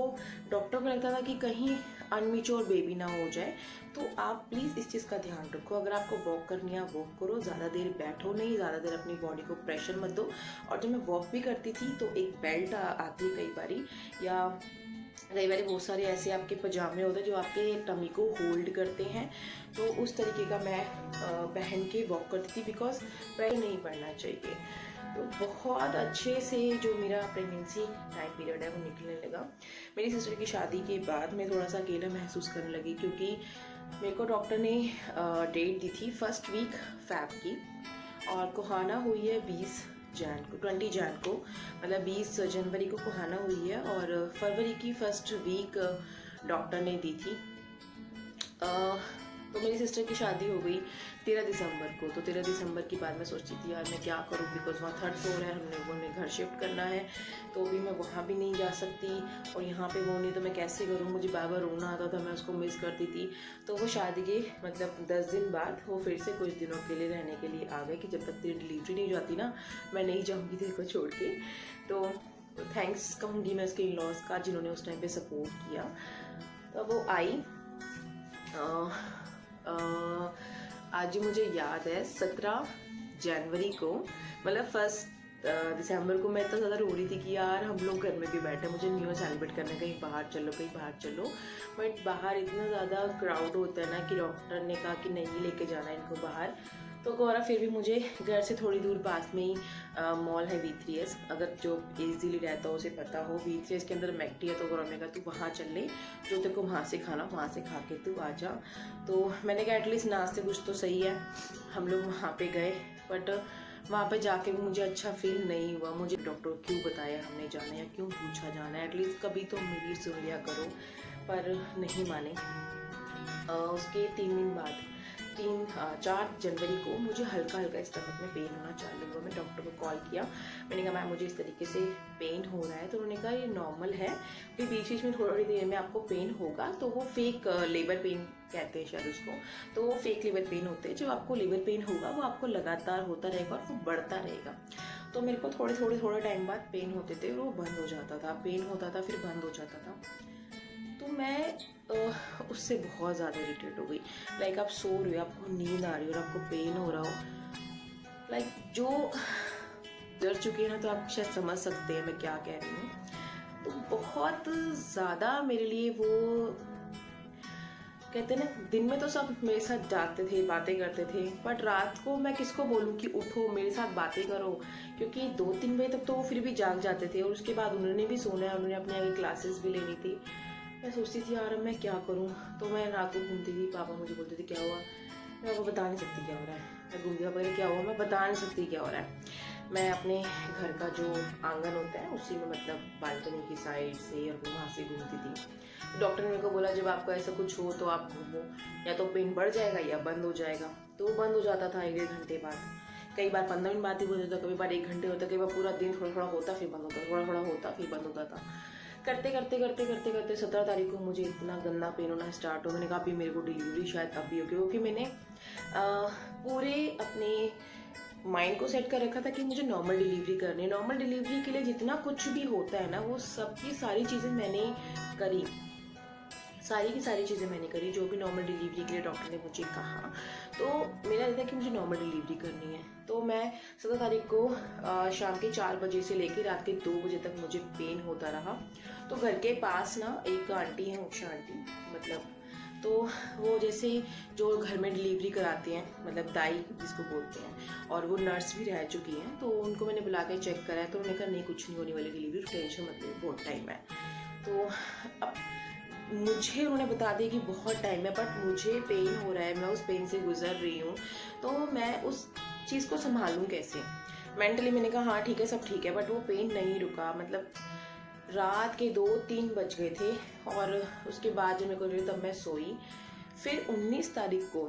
डॉक्टर को लगता था कि कहीं अनमिच्योर बेबी ना हो जाए। तो आप प्लीज़ इस चीज़ का ध्यान रखो, अगर आपको वॉक करनी है वॉक करो, ज़्यादा देर बैठो नहीं, ज़्यादा देर अपनी बॉडी को प्रेशर मत दो। और जब मैं वॉक भी करती थी तो एक बेल्ट आती है कई बारी, या कई बार बहुत सारे ऐसे आपके पजामे होते हैं जो आपके टमी को होल्ड करते हैं, तो उस तरीके का मैं पहन के वॉक करती थी, बिकॉज प्रेशर नहीं पड़ना चाहिए। तो बहुत अच्छे से जो मेरा प्रेगनेंसी टाइम पीरियड है वो निकलने लगा। मेरी सिस्टर की शादी के बाद मैं थोड़ा सा अकेला महसूस करने लगी, क्योंकि मेरे को डॉक्टर ने डेट दी थी फर्स्ट वीक फैब की, और कुहाना हुई है 20 जन को, मतलब 20 जनवरी को कुहाना हुई है, और फरवरी की फर्स्ट वीक डॉक्टर ने दी थी। तो मेरी सिस्टर की शादी हो गई 13 दिसंबर को। तो 13 दिसंबर के बाद मैं सोचती थी यार मैं क्या करूँ, बिकॉज वहाँ 3rd फ्लोर है, हमने घर शिफ्ट करना है, तो भी मैं वहाँ भी नहीं जा सकती, और यहाँ पे वो नहीं, तो मैं कैसे करूँ। मुझे बार बार रोना आता था, मैं उसको मिस करती थी। तो वो शादी के मतलब 10 दिन बाद वो फिर से कुछ दिनों के लिए रहने के लिए आ गए कि जब तक तेरी डिलीवरी नहीं जाती ना, मैं नहीं जाऊँगी तेरे को छोड़ के। तो थैंक्स कहूँगी मैं उसके इन-लॉज का, जिन्होंने उस टाइम पर सपोर्ट किया। तो वो आई, आज मुझे याद है 17 जनवरी को, मतलब 1 दिसंबर को मैं इतना ज़्यादा रो रही थी कि यार हम लोग घर में भी बैठे, मुझे न्यू ईयर सेलिब्रेट करना है, कहीं बाहर चलो कहीं बाहर चलो। बट बाहर इतना ज़्यादा क्राउड होता है ना कि डॉक्टर ने कहा कि नहीं लेके जाना है इनको बाहर। तो गौरा फिर भी मुझे घर से थोड़ी दूर पास में ही मॉल है V3S, अगर जो इजीली रहता हो उसे पता हो, V3S के अंदर मैकडी है। तो गौरा ने कहा तू वहाँ चल ले, जो तेरे को वहाँ से खाना वहाँ से खा के तू आ जा। तो मैंने कहा एटलीस्ट नाश्ते कुछ तो सही है। हम लोग वहाँ पे गए, बट वहाँ पे जाके भी मुझे अच्छा फील नहीं हुआ। मुझे डॉक्टर क्यों बताया हमने जाना है या क्यों पूछा जाना है, एटलीस्ट कभी तो मेरी सुन लिया करो, पर नहीं माने। उसके 3 दिन बाद 4 जनवरी को मुझे हल्का हल्का स्टमक में पेन होना चालू हुआ। मैं डॉक्टर को कॉल किया, मैंने कहा मैम मुझे इस तरीके से पेन हो रहा है। तो उन्होंने कहा ये नॉर्मल है, फिर बीच बीच में थोड़ी देर में आपको पेन होगा, तो वो फेक लेबर पेन कहते हैं शायद उसको। तो वो फेक लेबर पेन होते हैं, जो आपको लेबर पेन होगा वो आपको लगातार होता रहेगा और वो बढ़ता रहेगा। तो मेरे को थोड़े टाइम बाद पेन होते थे और वो बंद हो जाता था, पेन होता था फिर बंद हो जाता था। तो मैं उससे बहुत ज़्यादा इरिटेट हो गई। लाइक आप सो रहे हो, आपको नींद आ रही हो और आपको पेन हो रहा हो, लाइक जो डर चुके हैं ना, तो आप शायद समझ सकते हैं मैं क्या कह रही हूँ। तो बहुत ज़्यादा मेरे लिए वो कहते हैं ना, दिन में तो सब मेरे साथ जाते थे, बातें करते थे, बट रात को मैं किसको बोलूँ कि उठो मेरे साथ बातें करो, क्योंकि 2-3 बजे तक तो वो फिर भी जाग जाते थे, और उसके बाद उन्होंने भी सोना है, उन्होंने अपने आगे क्लासेस भी लेनी थी। मैं सोचती थी यार अब मैं क्या करूँ। तो मैं रात को घूमती थी, पापा मुझे बोलते थे क्या हुआ, मैं आपको बता नहीं सकती क्या हो रहा है। मैं घूमती पापा क्या हुआ, मैं बता नहीं सकती क्या हो रहा है। मैं अपने घर का जो आंगन होता है उसी में, मतलब बालकनी की साइड से, और वहाँ से घूमती थी। डॉक्टर ने मेरे को बोला जब आपको ऐसा कुछ हो तो आप घूमो, या तो पेन बढ़ जाएगा या बंद हो जाएगा। तो वो बंद हो जाता था 1-1.5 घंटे बाद, कई बार 15 मिनट बाद ही बंद होता, कभी बार 1 घंटे होता, कई बार पूरा दिन थोड़ा थोड़ा होता फिर बंद होता, थोड़ा थोड़ा होता फिर बंद होता था। करते 17 तारीख को मुझे इतना गंदा पेन होना स्टार्ट हो। मैंने कहा अभी मेरे को डिलीवरी शायद अभी होगी, क्योंकि मैंने पूरे अपने माइंड को सेट कर रखा था कि मुझे नॉर्मल डिलीवरी करनी है। नॉर्मल डिलीवरी के लिए जितना कुछ भी होता है ना, वो सबकी सारी चीज़ें मैंने करी, सारी की सारी चीज़ें मैंने करी जो भी नॉर्मल डिलीवरी के लिए डॉक्टर ने मुझे कहा। तो मेरा था कि मुझे नॉर्मल डिलीवरी करनी है। तो मैं 17 तारीख को शाम के 4 बजे से लेकर रात के 2 बजे तक मुझे पेन होता रहा। तो घर के पास ना एक आंटी हैं, उषा आंटी, मतलब तो वो जैसे जो घर में डिलीवरी कराते हैं, मतलब दाई जिसको बोलते हैं, और वो नर्स भी रह चुकी हैं। तो उनको मैंने बुला के चेक करा है, तो उन्होंने कहा नहीं कुछ नहीं होने वाली डिलीवरी, टेंशन मत लो, बहुत टाइम है। तो अब मुझे उन्होंने बता दिया कि बहुत टाइम है, बट मुझे पेन हो रहा है, मैं उस पेन से गुजर रही हूँ, तो मैं उस चीज़ को संभालूँ कैसे। मेंटली मैंने कहा हाँ ठीक है सब ठीक है, बट वो पेन नहीं रुका। मतलब रात के 2-3 बज गए थे, और उसके बाद जब मेरे को तब मैं सोई। फिर 19 तारीख को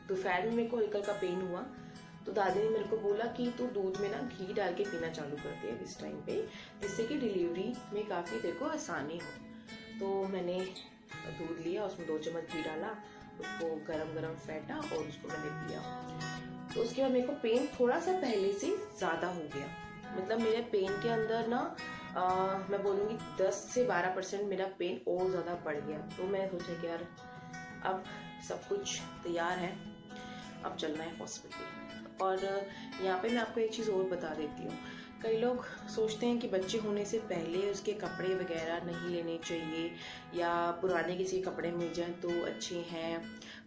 दोपहर में मेरे को हल्का हल्का पेन हुआ। तो दादी ने मेरे को बोला कि तू दूध में ना घी डाल के पीना चालू कर दे इस टाइम पे, जिससे कि डिलीवरी में काफ़ी तेरे को आसानी हो। तो मैंने दूध लिया, उसमें 2 चम्मच घी डाला, उसको गरम गरम फेंटा और उसको मैंने पिया। तो उसके बाद मेरे को पेन थोड़ा सा पहले से ज़्यादा हो गया। मतलब मेरे पेन के अंदर ना मैं बोलूँगी 10 से 12% मेरा पेन और ज़्यादा बढ़ गया। तो मैं सोचा कि यार अब सब कुछ तैयार है, अब चलना है हॉस्पिटल। और यहाँ पे मैं आपको एक चीज़ और बता देती हूँ, कई लोग सोचते हैं कि बच्चे होने से पहले उसके कपड़े वगैरह नहीं लेने चाहिए, या पुराने किसी कपड़े मिल जाएं तो अच्छे हैं,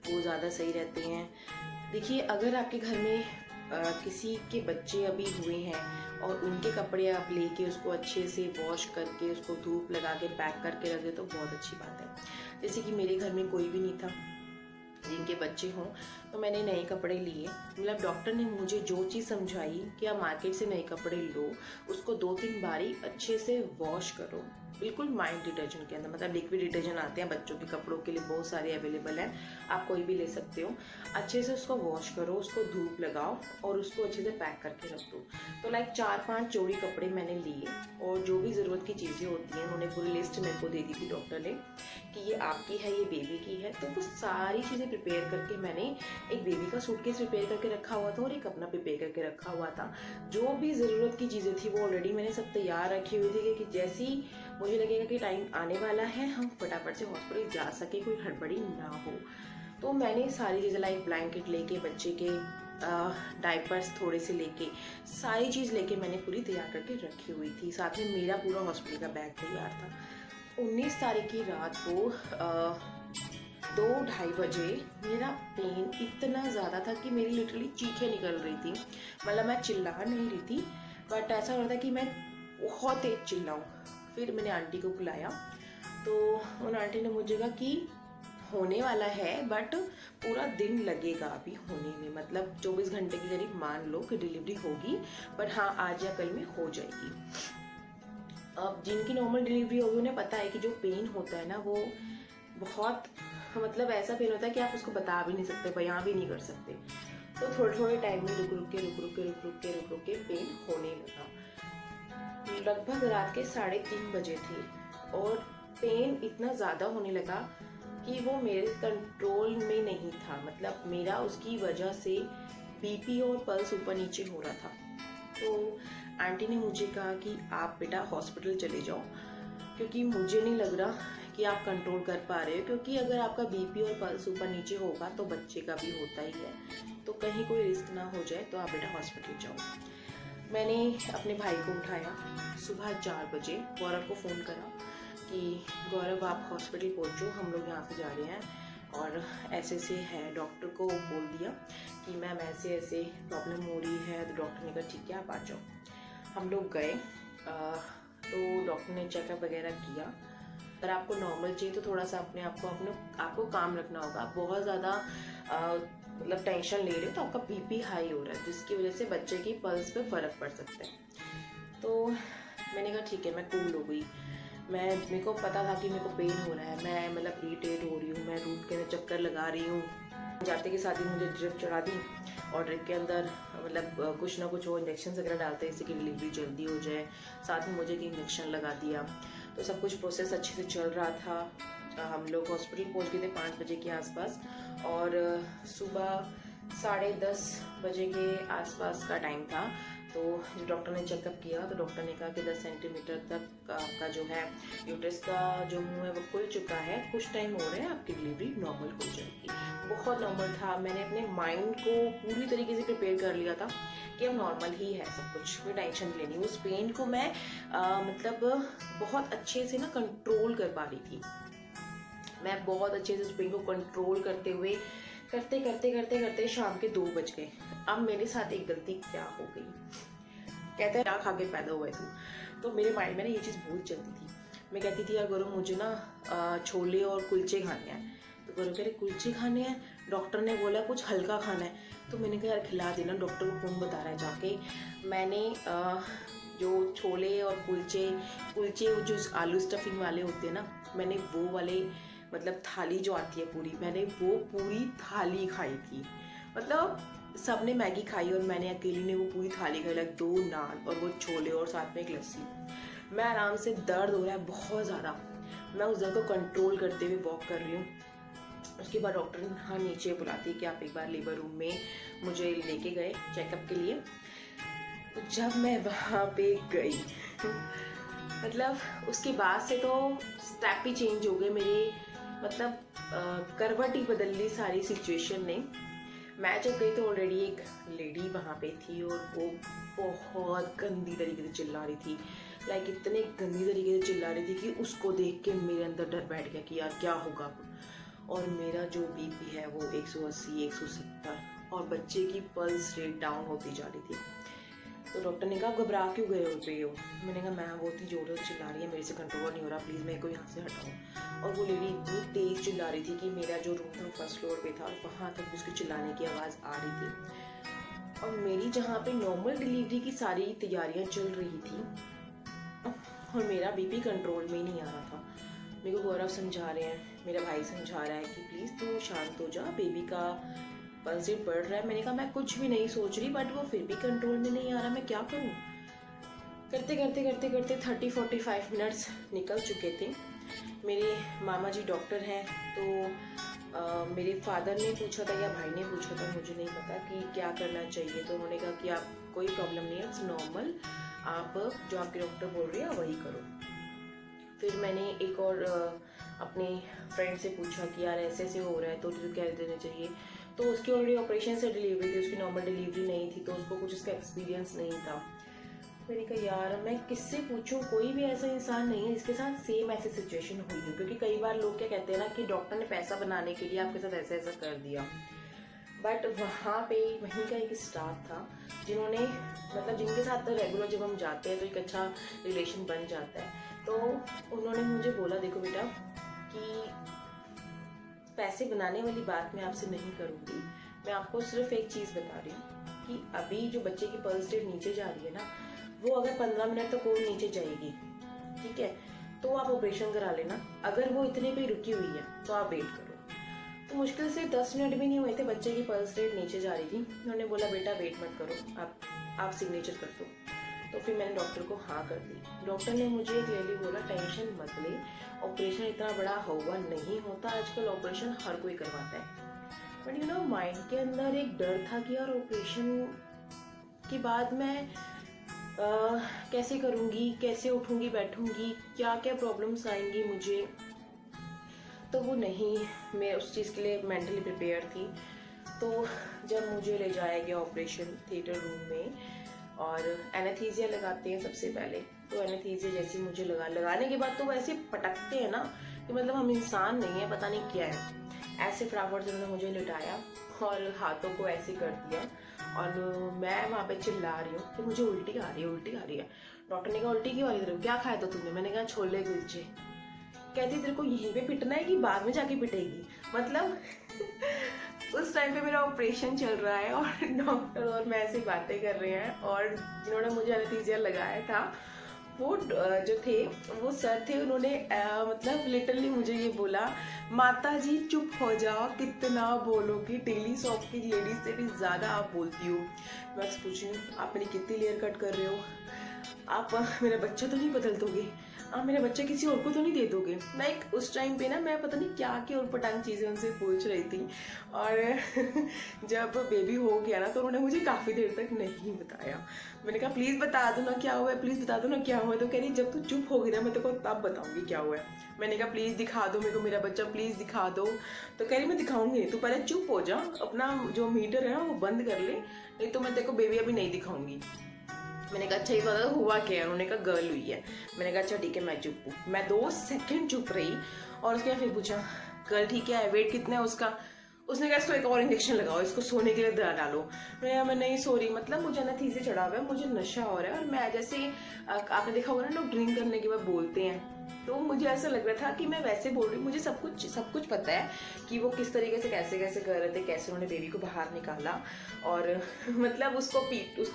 वो ज़्यादा सही रहते हैं। देखिए, अगर आपके घर में किसी के बच्चे अभी हुए हैं और उनके कपड़े आप लेके उसको अच्छे से वॉश करके उसको धूप लगा के पैक करके रख दे तो बहुत अच्छी बात है। जैसे कि मेरे घर में कोई भी नहीं था जिनके बच्चे हों, तो मैंने नए कपड़े लिए। मतलब डॉक्टर ने मुझे जो चीज़ समझाई कि आप मार्केट से नए कपड़े लो, उसको 2-3 बारी अच्छे से वॉश करो, बिल्कुल माइल्ड डिटर्जेंट के अंदर। मतलब लिक्विड डिटर्जेंट आते हैं बच्चों के कपड़ों के लिए, बहुत सारे अवेलेबल हैं, आप कोई भी ले सकते हो। अच्छे से उसको वॉश करो, उसको धूप लगाओ और उसको अच्छे से पैक करके रख दो। तो लाइक 4-5 जोड़ी कपड़े मैंने लिए, और जो भी ज़रूरत की चीज़ें होती हैं उन्होंने पूरी लिस्ट मेरे को दे दी थी डॉक्टर ने कि ये आपकी है, ये बेबी की है। तो वो सारी चीज़ें प्रिपेयर करके मैंने एक बेबी का सूटकेस प्रिपेयर करके रखा हुआ था और एक अपना प्रिपेयर करके रखा हुआ था। जो भी ज़रूरत की चीज़ें थी वो ऑलरेडी मैंने सब तैयार रखी हुई थी कि जैसे ही मुझे लगेगा कि टाइम आने वाला है हम फटाफट से हॉस्पिटल जा सके, कोई हड़बड़ी ना हो। तो मैंने सारी चीज़ें लाइक ब्लैंकेट लेके, बच्चे के डायपर्स थोड़े से लेके, सारी चीज़ लेके मैंने पूरी तैयार करके रखी हुई थी। साथ में मेरा पूरा हॉस्पिटल का बैग तैयार था। 19 तारीख की रात को 2-2:30 बजे मेरा पेन इतना ज़्यादा था कि मेरी लिटरली चीखें निकल रही थी। मतलब मैं चिल्ला नहीं रही थी, बट ऐसा हो रहा था कि मैं बहुत तेज चिल्लाऊँ। फिर मैंने आंटी को बुलाया, तो उन आंटी ने मुझे कहा कि होने वाला है बट पूरा दिन लगेगा अभी होने में, मतलब 24 घंटे के करीब मान लो कि डिलीवरी होगी, पर हाँ आज या कल में हो जाएगी। अब जिनकी नॉर्मल डिलीवरी होगी उन्हें पता है कि जो पेन होता है ना वो बहुत, मतलब ऐसा पेन होता है कि आप उसको बता भी नहीं सकते, बयां भी नहीं कर सकते। तो थोड़े थोड़े टाइम में रुक रुक के पेन होने लगा। लगभग रात के 3:30 बजे थे और पेन इतना ज़्यादा होने लगा कि वो मेरे कंट्रोल में नहीं था। मतलब मेरा उसकी वजह से बीपी और पल्स ऊपर नीचे हो रहा था। तो आंटी ने मुझे कहा कि आप बेटा हॉस्पिटल चले जाओ, क्योंकि मुझे नहीं लग रहा कि आप कंट्रोल कर पा रहे हो, क्योंकि अगर आपका बीपी और पल्स ऊपर नीचे होगा तो बच्चे का भी होता ही है, तो कहीं कोई रिस्क ना हो जाए, तो आप बेटा हॉस्पिटल जाओ। मैंने अपने भाई को उठाया, सुबह 4 बजे गौरव को फ़ोन करा कि गौरव आप हॉस्पिटल पहुँचो, हम लोग यहाँ से जा रहे हैं और ऐसे ऐसे है। डॉक्टर को बोल दिया कि मैम ऐसे ऐसे प्रॉब्लम हो रही है, तो डॉक्टर ने कहा ठीक है आप आ जाओ। हम लोग गए, तो डॉक्टर ने चेकअप वगैरह किया। अगर आपको नॉर्मल चाहिए तो थोड़ा सा अपने आपको काम रखना होगा। बहुत ज़्यादा मतलब टेंशन ले रहे हो तो आपका बीपी हाई हो रहा है, जिसकी वजह से बच्चे की पल्स पे फ़र्क पड़ सकता है। तो मैंने कहा ठीक है, मैं कूल हो गई। मेरे को पता था कि मेरे को पेन हो रहा है, मैं मतलब इरिटेट हो रही हूँ, मैं रूट के अंदर चक्कर लगा रही हूँ। जाते के साथ ही मुझे ड्रिप चढ़ा दी, और ड्रिप के अंदर मतलब कुछ ना कुछ वो इंजेक्शन वगैरह डालते हैं जिससे कि डिलीवरी जल्दी हो जाए। साथ में मुझे एक इंजेक्शन लगा दिया। तो सब कुछ प्रोसेस अच्छे से चल रहा था। हम लोग हॉस्पिटल पहुंच गए थे 5 बजे के आसपास, और सुबह 10:30 बजे के आसपास का टाइम था। तो डॉक्टर ने चेकअप किया तो डॉक्टर ने कहा कि 10 सेंटीमीटर तक आपका जो है यूट्रस का जो मुंह है वो खुल चुका है, कुछ टाइम हो रहा है, आपकी डिलीवरी नॉर्मल हो जाएगी। बहुत नॉर्मल था। मैंने अपने माइंड को पूरी तरीके से प्रिपेयर कर लिया था कि अब नॉर्मल ही है सब कुछ, कोई टेंशन नहीं लेनी। उस पेन को मैं मतलब बहुत अच्छे से ना कंट्रोल कर पा रही थी। मैं बहुत अच्छे से उस पेन को कंट्रोल करते हुए करते शाम के 2 बज गए। अब मेरे साथ एक गलती क्या हो गई, कहते हैं क्या खा के पैदा हुआ है तू। तो मेरे माइंड में ना ये चीज़ बहुत चलती थी। मैं कहती थी यार गौरव मुझे ना छोले और कुलचे खाने हैं, तो गौरव कह रहे कुलचे खाने हैं, डॉक्टर ने बोला कुछ हल्का खाना है। तो मैंने कहा यार खिला देना, डॉक्टर को कौन बता रहा है जाके। मैंने जो छोले और कुलचे जो आलू स्टफिंग वाले होते हैं ना, मैंने वो वाले मतलब थाली जो आती है पूरी, मैंने वो पूरी थाली खाई थी। मतलब सबने मैगी खाई और मैंने अकेली ने वो पूरी थाली खाई, लाइक 2 नान और वो छोले और साथ में एक लस्सी। मैं आराम से, दर्द हो रहा है बहुत ज़्यादा, मैं उस दर्द को कंट्रोल करते हुए वॉक कर रही हूँ। उसके बाद डॉक्टर ने हाँ नीचे बुलाती कि आप एक बार लेबर रूम में मुझे लेके गए चेकअप के लिए। तो जब मैं वहाँ पे गई मतलब उसके बाद से तो स्टेप ही चेंज हो गए मेरे, मतलब करवट ही बदल ली सारी सिचुएशन ने। मैं जब गई तो ऑलरेडी एक लेडी वहाँ पे थी और वो बहुत गंदी तरीके से चिल्ला रही थी, लाइक इतने गंदी तरीके से चिल्ला रही थी कि उसको देख के मेरे अंदर डर बैठ गया कि यार क्या होगा। और मेरा जो बीपी है वो 180 170 और बच्चे की पल्स रेट डाउन होती जा रही थी। तो डॉक्टर ने कहा घबरा क्यों गए हो? मैंने कहा मैं वो इतनी जोर से चिल्ला रही है, मेरे से कंट्रोल नहीं हो रहा, प्लीज़ मेरे को यहाँ से हटाओ। और वो लेडी इतनी तेज़ चिल्ला रही थी कि मेरा जो रूम था फर्स्ट फ्लोर पे था और वहाँ तक उसके चिल्लाने की आवाज़ आ रही थी। और मेरी जहाँ पे नॉर्मल डिलीवरी की सारी तैयारियाँ चल रही थी और मेरा बीपी कंट्रोल में ही नहीं आ रहा था। मेरे को गौरव समझा रहे हैं, मेरा भाई समझा रहा है कि प्लीज़ तू शांत हो जा, बेबी का पल्स रेट बढ़ रहा है। मैंने कहा मैं कुछ भी नहीं सोच रही, बट वो फिर भी कंट्रोल में नहीं आ रहा, मैं क्या करूँ। करते करते करते करते 30-45 मिनट्स निकल चुके थे। मेरे मामा जी डॉक्टर हैं, तो मेरे फादर ने पूछा था या भाई ने पूछा था, मुझे नहीं पता, कि क्या करना चाहिए। तो उन्होंने कहा कि आप कोई प्रॉब्लम नहीं है, इट्स नॉर्मल, आप जो आपके डॉक्टर बोल रहे हैं वही करो। फिर मैंने एक और अपने फ्रेंड से पूछा कि यार ऐसे ऐसे हो रहा है तो तुझे क्या देना चाहिए। तो उसकी ऑलरेडी ऑपरेशन से डिलीवरी थी, उसकी नॉर्मल डिलीवरी नहीं थी, तो उसको कुछ उसका एक्सपीरियंस नहीं था। मैंने कहा यार मैं किससे पूछूं, कोई भी ऐसा इंसान नहीं है जिसके साथ सेम ऐसी सिचुएशन हुई हो। क्योंकि कई बार लोग क्या कहते हैं ना कि डॉक्टर ने पैसा बनाने के लिए आपके साथ ऐसा ऐसा कर दिया, बट वहाँ पे वहीं का एक स्टाफ था जिन्होंने मतलब जिनके साथ रेगुलर जब हम जाते हैं तो एक अच्छा रिलेशन बन जाता है। तो उन्होंने मुझे बोला देखो बेटा कि पैसे बनाने वाली बात मैं आपसे नहीं करूँगी, मैं आपको सिर्फ एक चीज़ बता रही हूँ कि अभी जो बच्चे की पल्स रेट नीचे जा रही है ना, वो अगर 15 मिनट तक और नीचे जाएगी, ठीक है, तो आप ऑपरेशन करा लेना। अगर वो इतने पे रुकी हुई है तो आप वेट करो। तो मुश्किल से 10 मिनट भी नहीं हुए थे, बच्चे की पल्स रेट नीचे जा रही थी। उन्होंने बोला बेटा वेट मत करो, आप सिग्नेचर कर दो। तो फिर मैंने डॉक्टर को हाँ कर दी। डॉक्टर ने मुझे क्लियरली बोला टेंशन मत ले, ऑपरेशन इतना बड़ा हुआ नहीं होता, आजकल ऑपरेशन हर कोई करवाता है। बट यू नो माइंड के अंदर एक डर था कि यार ऑपरेशन के बाद मैं कैसे करूँगी, कैसे उठूँगी बैठूँगी, क्या क्या प्रॉब्लम्स आएंगी मुझे। तो वो नहीं, मैं उस चीज़ के लिए मेंटली प्रिपेयर थी। तो जब मुझे ले जाया गया ऑपरेशन थिएटर रूम में और एनेस्थीसिया लगाते हैं सबसे पहले, तो एनेस्थीसिया जैसे मुझे लगाने के बाद तो वैसे पटकते हैं ना कि मतलब हम इंसान नहीं है, पता नहीं क्या है। ऐसे फटाफट से उन्होंने मुझे लिटाया और हाथों को ऐसे कर दिया और मैं वहाँ पे चिल्ला रही हूँ कि मुझे उल्टी आ रही है, उल्टी आ रही है। डॉक्टर ने कहा उल्टी क्यों आ रही है, क्या खाया था तुमने? मैंने कहा छोले कुलचे। कहती तेरे को यहीं पे पिटना है कि बाद में जाके पिटेगी? मतलब उस टाइम पे मेरा ऑपरेशन चल रहा है और डॉक्टर और मैं ऐसी बातें कर रहे हैं और जिन्होंने मुझे एनेस्थीसिया लगाया था वो जो थे वो सर थे, उन्होंने मतलब लिटरली मुझे ये बोला माता जी चुप हो जाओ, कितना बोलोगी, डेली शॉप की लेडीज से भी ज़्यादा आप बोलती हो। मैं पूछ रही हूँ आप मेरी कितनी लेयर कट कर रहे हो, आप मेरा बच्चा तो नहीं बदल दोगे, आप मेरा बच्चा किसी और को तो नहीं दे दोगे। लाइक उस टाइम पे ना मैं पता नहीं क्या क्या और पटांग चीज़ें उनसे पूछ रही थी। और जब बेबी हो गया ना तो उन्होंने मुझे काफ़ी देर तक नहीं बताया। मैंने कहा प्लीज़ बता दो ना क्या हुआ है, प्लीज़ बता दो ना क्या हुआ है। तो कह रही जब तू चुप होगी ना मैं तेरे को तब बताऊंगी क्या हुआ है। मैंने कहा प्लीज़ दिखा दो मेरे को मेरा बच्चा, प्लीज़ दिखा दो। तो कह रही मैं दिखाऊंगी, तू पहले चुप हो जा, अपना जो मीटर है ना वो बंद कर ले, नहीं तो मैं तेरे को बेबी अभी नहीं दिखाऊंगी। मैंने कहा अच्छा ये बता हुआ क्या है? उन्होंने कहा गर्ल हुई है। मैंने कहा अच्छा ठीक है मैं चुप हूँ। मैं 2 सेकंड चुप रही और उसके बाद फिर पूछा गर्ल ठीक है, वेट कितना है उसका? उसने कहा इसको एक और इंजेक्शन लगाओ, इसको सोने के लिए डालो। मैं नहीं सो रही, मतलब मुझे एनेस्थीसिया चढ़ा हुआ है, मुझे नशा हो रहा है। और मैं जैसे आपने देखा होगा ना लोग ड्रिंक करने के बाद बोलते हैं, तो मुझे ऐसा लग रहा था कि मैं वैसे बोल रही हूँ। मुझे सब कुछ पता है कि वो किस तरीके से कैसे कैसे कर रहे थे, कैसे उन्होंने बेबी को बाहर निकाला और मतलब उसको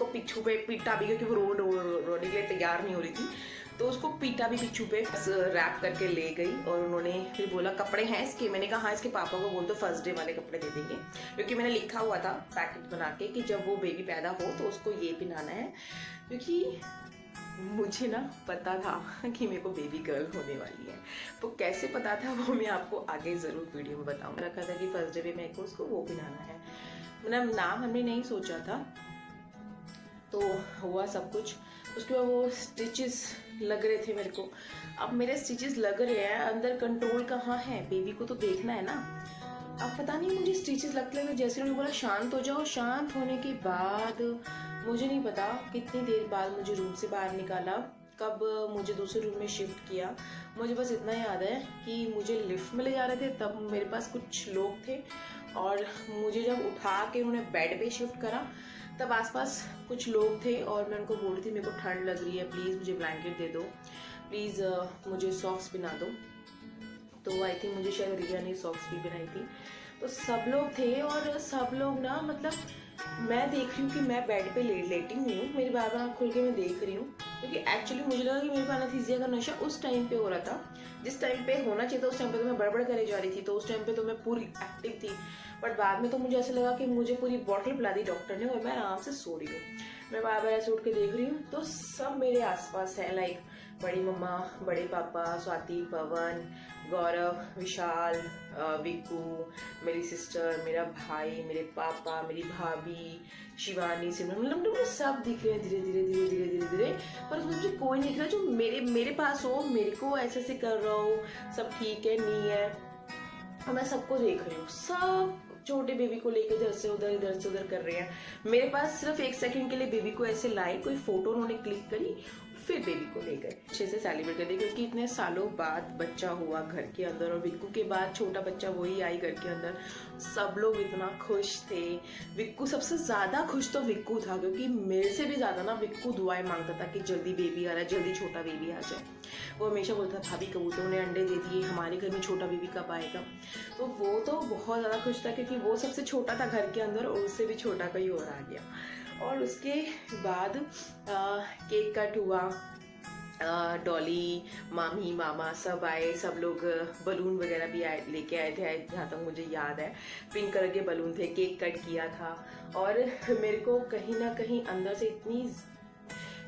पिछू पे पीटा भी, क्योंकि वो रोने के लिए तैयार नहीं हो रही थी, तो उसको पीटा भी पिछू पे, रैप करके ले गई। और उन्होंने फिर बोला कपड़े हैं इसके? मैंने कहा हाँ इसके पापा को बोल दो फर्स्ट डे वाले कपड़े दे देंगे, क्योंकि मैंने लिखा हुआ था पैकेट बना के कि जब वो बेबी पैदा हो तो उसको ये पहनाना है। क्योंकि मुझे ना पता था कि मेरे को बेबी गर्ल होने वाली है। तो कैसे पता था वो मैं आपको आगे ज़रूर वीडियो में बताऊंगा। रखा था कि फर्स्ट डे पे मेरे को उसको वो पहनाना है, मतलब नाम हमने नहीं सोचा था। तो हुआ सब कुछ। उसके बाद वो स्टिचेस लग रहे थे मेरे को। अब मेरे स्टिचेस लग रहे हैं, अंदर कंट्रोल कहाँ है, बेबी को तो देखना है ना। अब पता नहीं मुझे स्टिचेस लगते लगे, जैसे उन्होंने बोला शांत हो जाओ। शांत होने के बाद मुझे नहीं पता कितनी देर बाद मुझे रूम से बाहर निकाला, कब मुझे दूसरे रूम में शिफ्ट किया। मुझे बस इतना याद है कि मुझे लिफ्ट में ले जा रहे थे, तब मेरे पास कुछ लोग थे और मुझे जब उठा के उन्होंने बेड पे शिफ्ट करा तब आसपास कुछ लोग थे और मैं उनको बोल रही थी मेरे को ठंड लग रही है, प्लीज़ मुझे ब्लैंकेट दे दो, प्लीज़ मुझे सॉक्स पहना दो। तो आई थिंक मुझे शायद रिया ने सॉक्स भी बनाई थी। तो सब लोग थे और सब लोग ना, मतलब मैं देख रही हूँ कि मैं बेड पे लेटी हुई हूँ, मेरी बार बार खुल के मैं देख रही हूँ, क्योंकि एक्चुअली मुझे लगा कि मेरे को एनेस्थीसिया का नशा उस टाइम पे हो रहा था जिस टाइम पे होना चाहिए था। उस टाइम पे तो मैं बड़बड़ करे जा रही थी, तो उस टाइम पे तो मैं पूरी एक्टिव थी। बट बाद में तो मुझे ऐसा लगा कि मुझे पूरी बॉटल पिला दी डॉक्टर ने और मैं आराम से सो रही हूँ। मैं बार बार ऐसे उठ के देख रही हूँ तो सब मेरे आसपास है, लाइक बड़ी मम्मा, बड़े पापा, स्वाति, पवन, गौरव, विशाल, विक्कू, मेरी सिस्टर, मेरा भाई, मेरे पापा, मेरी भाभी, शिवानी, सिमरन, मतलब मुझे सब दिख रहे हैं धीरे धीरे धीरे धीरे धीरे धीरे। पर उसमें मुझे कोई नहीं दिख रहा जो मेरे पास हो, मेरे को ऐसे कर रहा हो, सब ठीक है नहीं है। और मैं सबको देख रही हूँ, सब छोटे बेबी को लेकर इधर से उधर कर रहे हैं। मेरे पास सिर्फ 1 सेकंड के लिए बेबी को ऐसे लाए, कोई फोटो उन्होंने क्लिक करी, फिर बेबी को ले गए। अच्छे से सेलिब्रेट कर दिया क्योंकि इतने सालों बाद बच्चा हुआ घर के अंदर और विक्कू के बाद छोटा बच्चा वही आई घर के अंदर। सब लोग इतना खुश थे। विक्कू सबसे ज़्यादा खुश तो विक्कू था, क्योंकि मेरे से भी ज़्यादा ना विक्कू दुआएं मांगता था कि जल्दी बेबी आ रहा है, जल्दी छोटा बेबी आ जाए। वो हमेशा बोलता था भाभी कबूतरों ने अंडे दे दिए, हमारे घर में छोटा बेबी कब आएगा। तो वो तो बहुत ज़्यादा खुश था क्योंकि वो सबसे छोटा था घर के अंदर और उससे भी छोटा कोई और आ गया। और उसके बाद केक कट हुआ, डॉली, मामी, मामा सब आए, सब लोग बलून वगैरह भी लेके आए थे, जहाँ तक मुझे याद है पिंक कलर के बलून थे। केक कट किया था और मेरे को कहीं ना कहीं अंदर से इतनी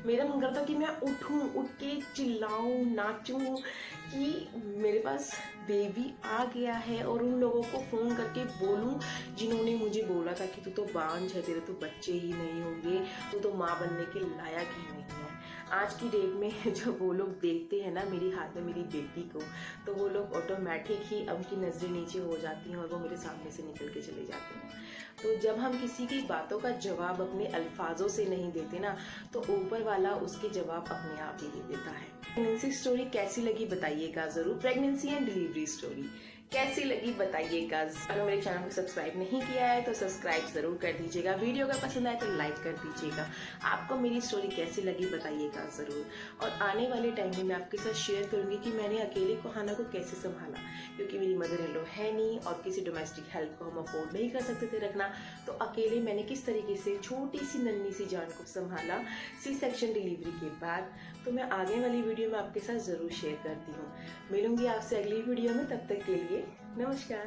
मेरा मन करता कि मैं उठ के चिल्लाऊं, नाचूं कि मेरे पास बेबी आ गया है और उन लोगों को फ़ोन करके बोलूं जिन्होंने मुझे बोला था कि तू तो बांझ है, तेरे तो बच्चे ही नहीं होंगे, तू तो माँ बनने के लायक ही नहीं है। आज की डेट में जब वो लोग देखते हैं ना मेरी हाथ में मेरी बेटी को, तो वो लोग ऑटोमेटिक ही उनकी नज़रें नीचे हो जाती हैं और वो मेरे सामने से निकल के चले जाते हैं। तो जब हम किसी की बातों का जवाब अपने अल्फाजों से नहीं देते ना, तो ऊपर वाला उसके जवाब अपने आप ही दे देता है। प्रेगनेंसी स्टोरी कैसी लगी बताइएगा ज़रूर। प्रेगनेंसी एंड डिलीवरी स्टोरी कैसी लगी बताइएगा। अगर मेरे चैनल को सब्सक्राइब नहीं किया है तो सब्सक्राइब ज़रूर कर दीजिएगा। वीडियो अगर पसंद आए तो लाइक कर दीजिएगा। आपको मेरी स्टोरी कैसी लगी बताइएगा ज़रूर। और आने वाले टाइम में मैं आपके साथ शेयर करूँगी कि मैंने अकेले कोहाना को कैसे संभाला, क्योंकि मेरी मदर इन लॉ है नहीं और किसी डोमेस्टिक हेल्प को हम अफोर्ड नहीं कर सकते थे रखना। तो अकेले मैंने किस तरीके से छोटी सी नन्ही सी जान को संभाला सी सेक्शन डिलीवरी के बाद, तो मैं आगे वाली वीडियो में आपके साथ ज़रूर शेयर करती हूँ। मिलूंगी आपसे अगली वीडियो में, तब तक के लिए नमस्कार।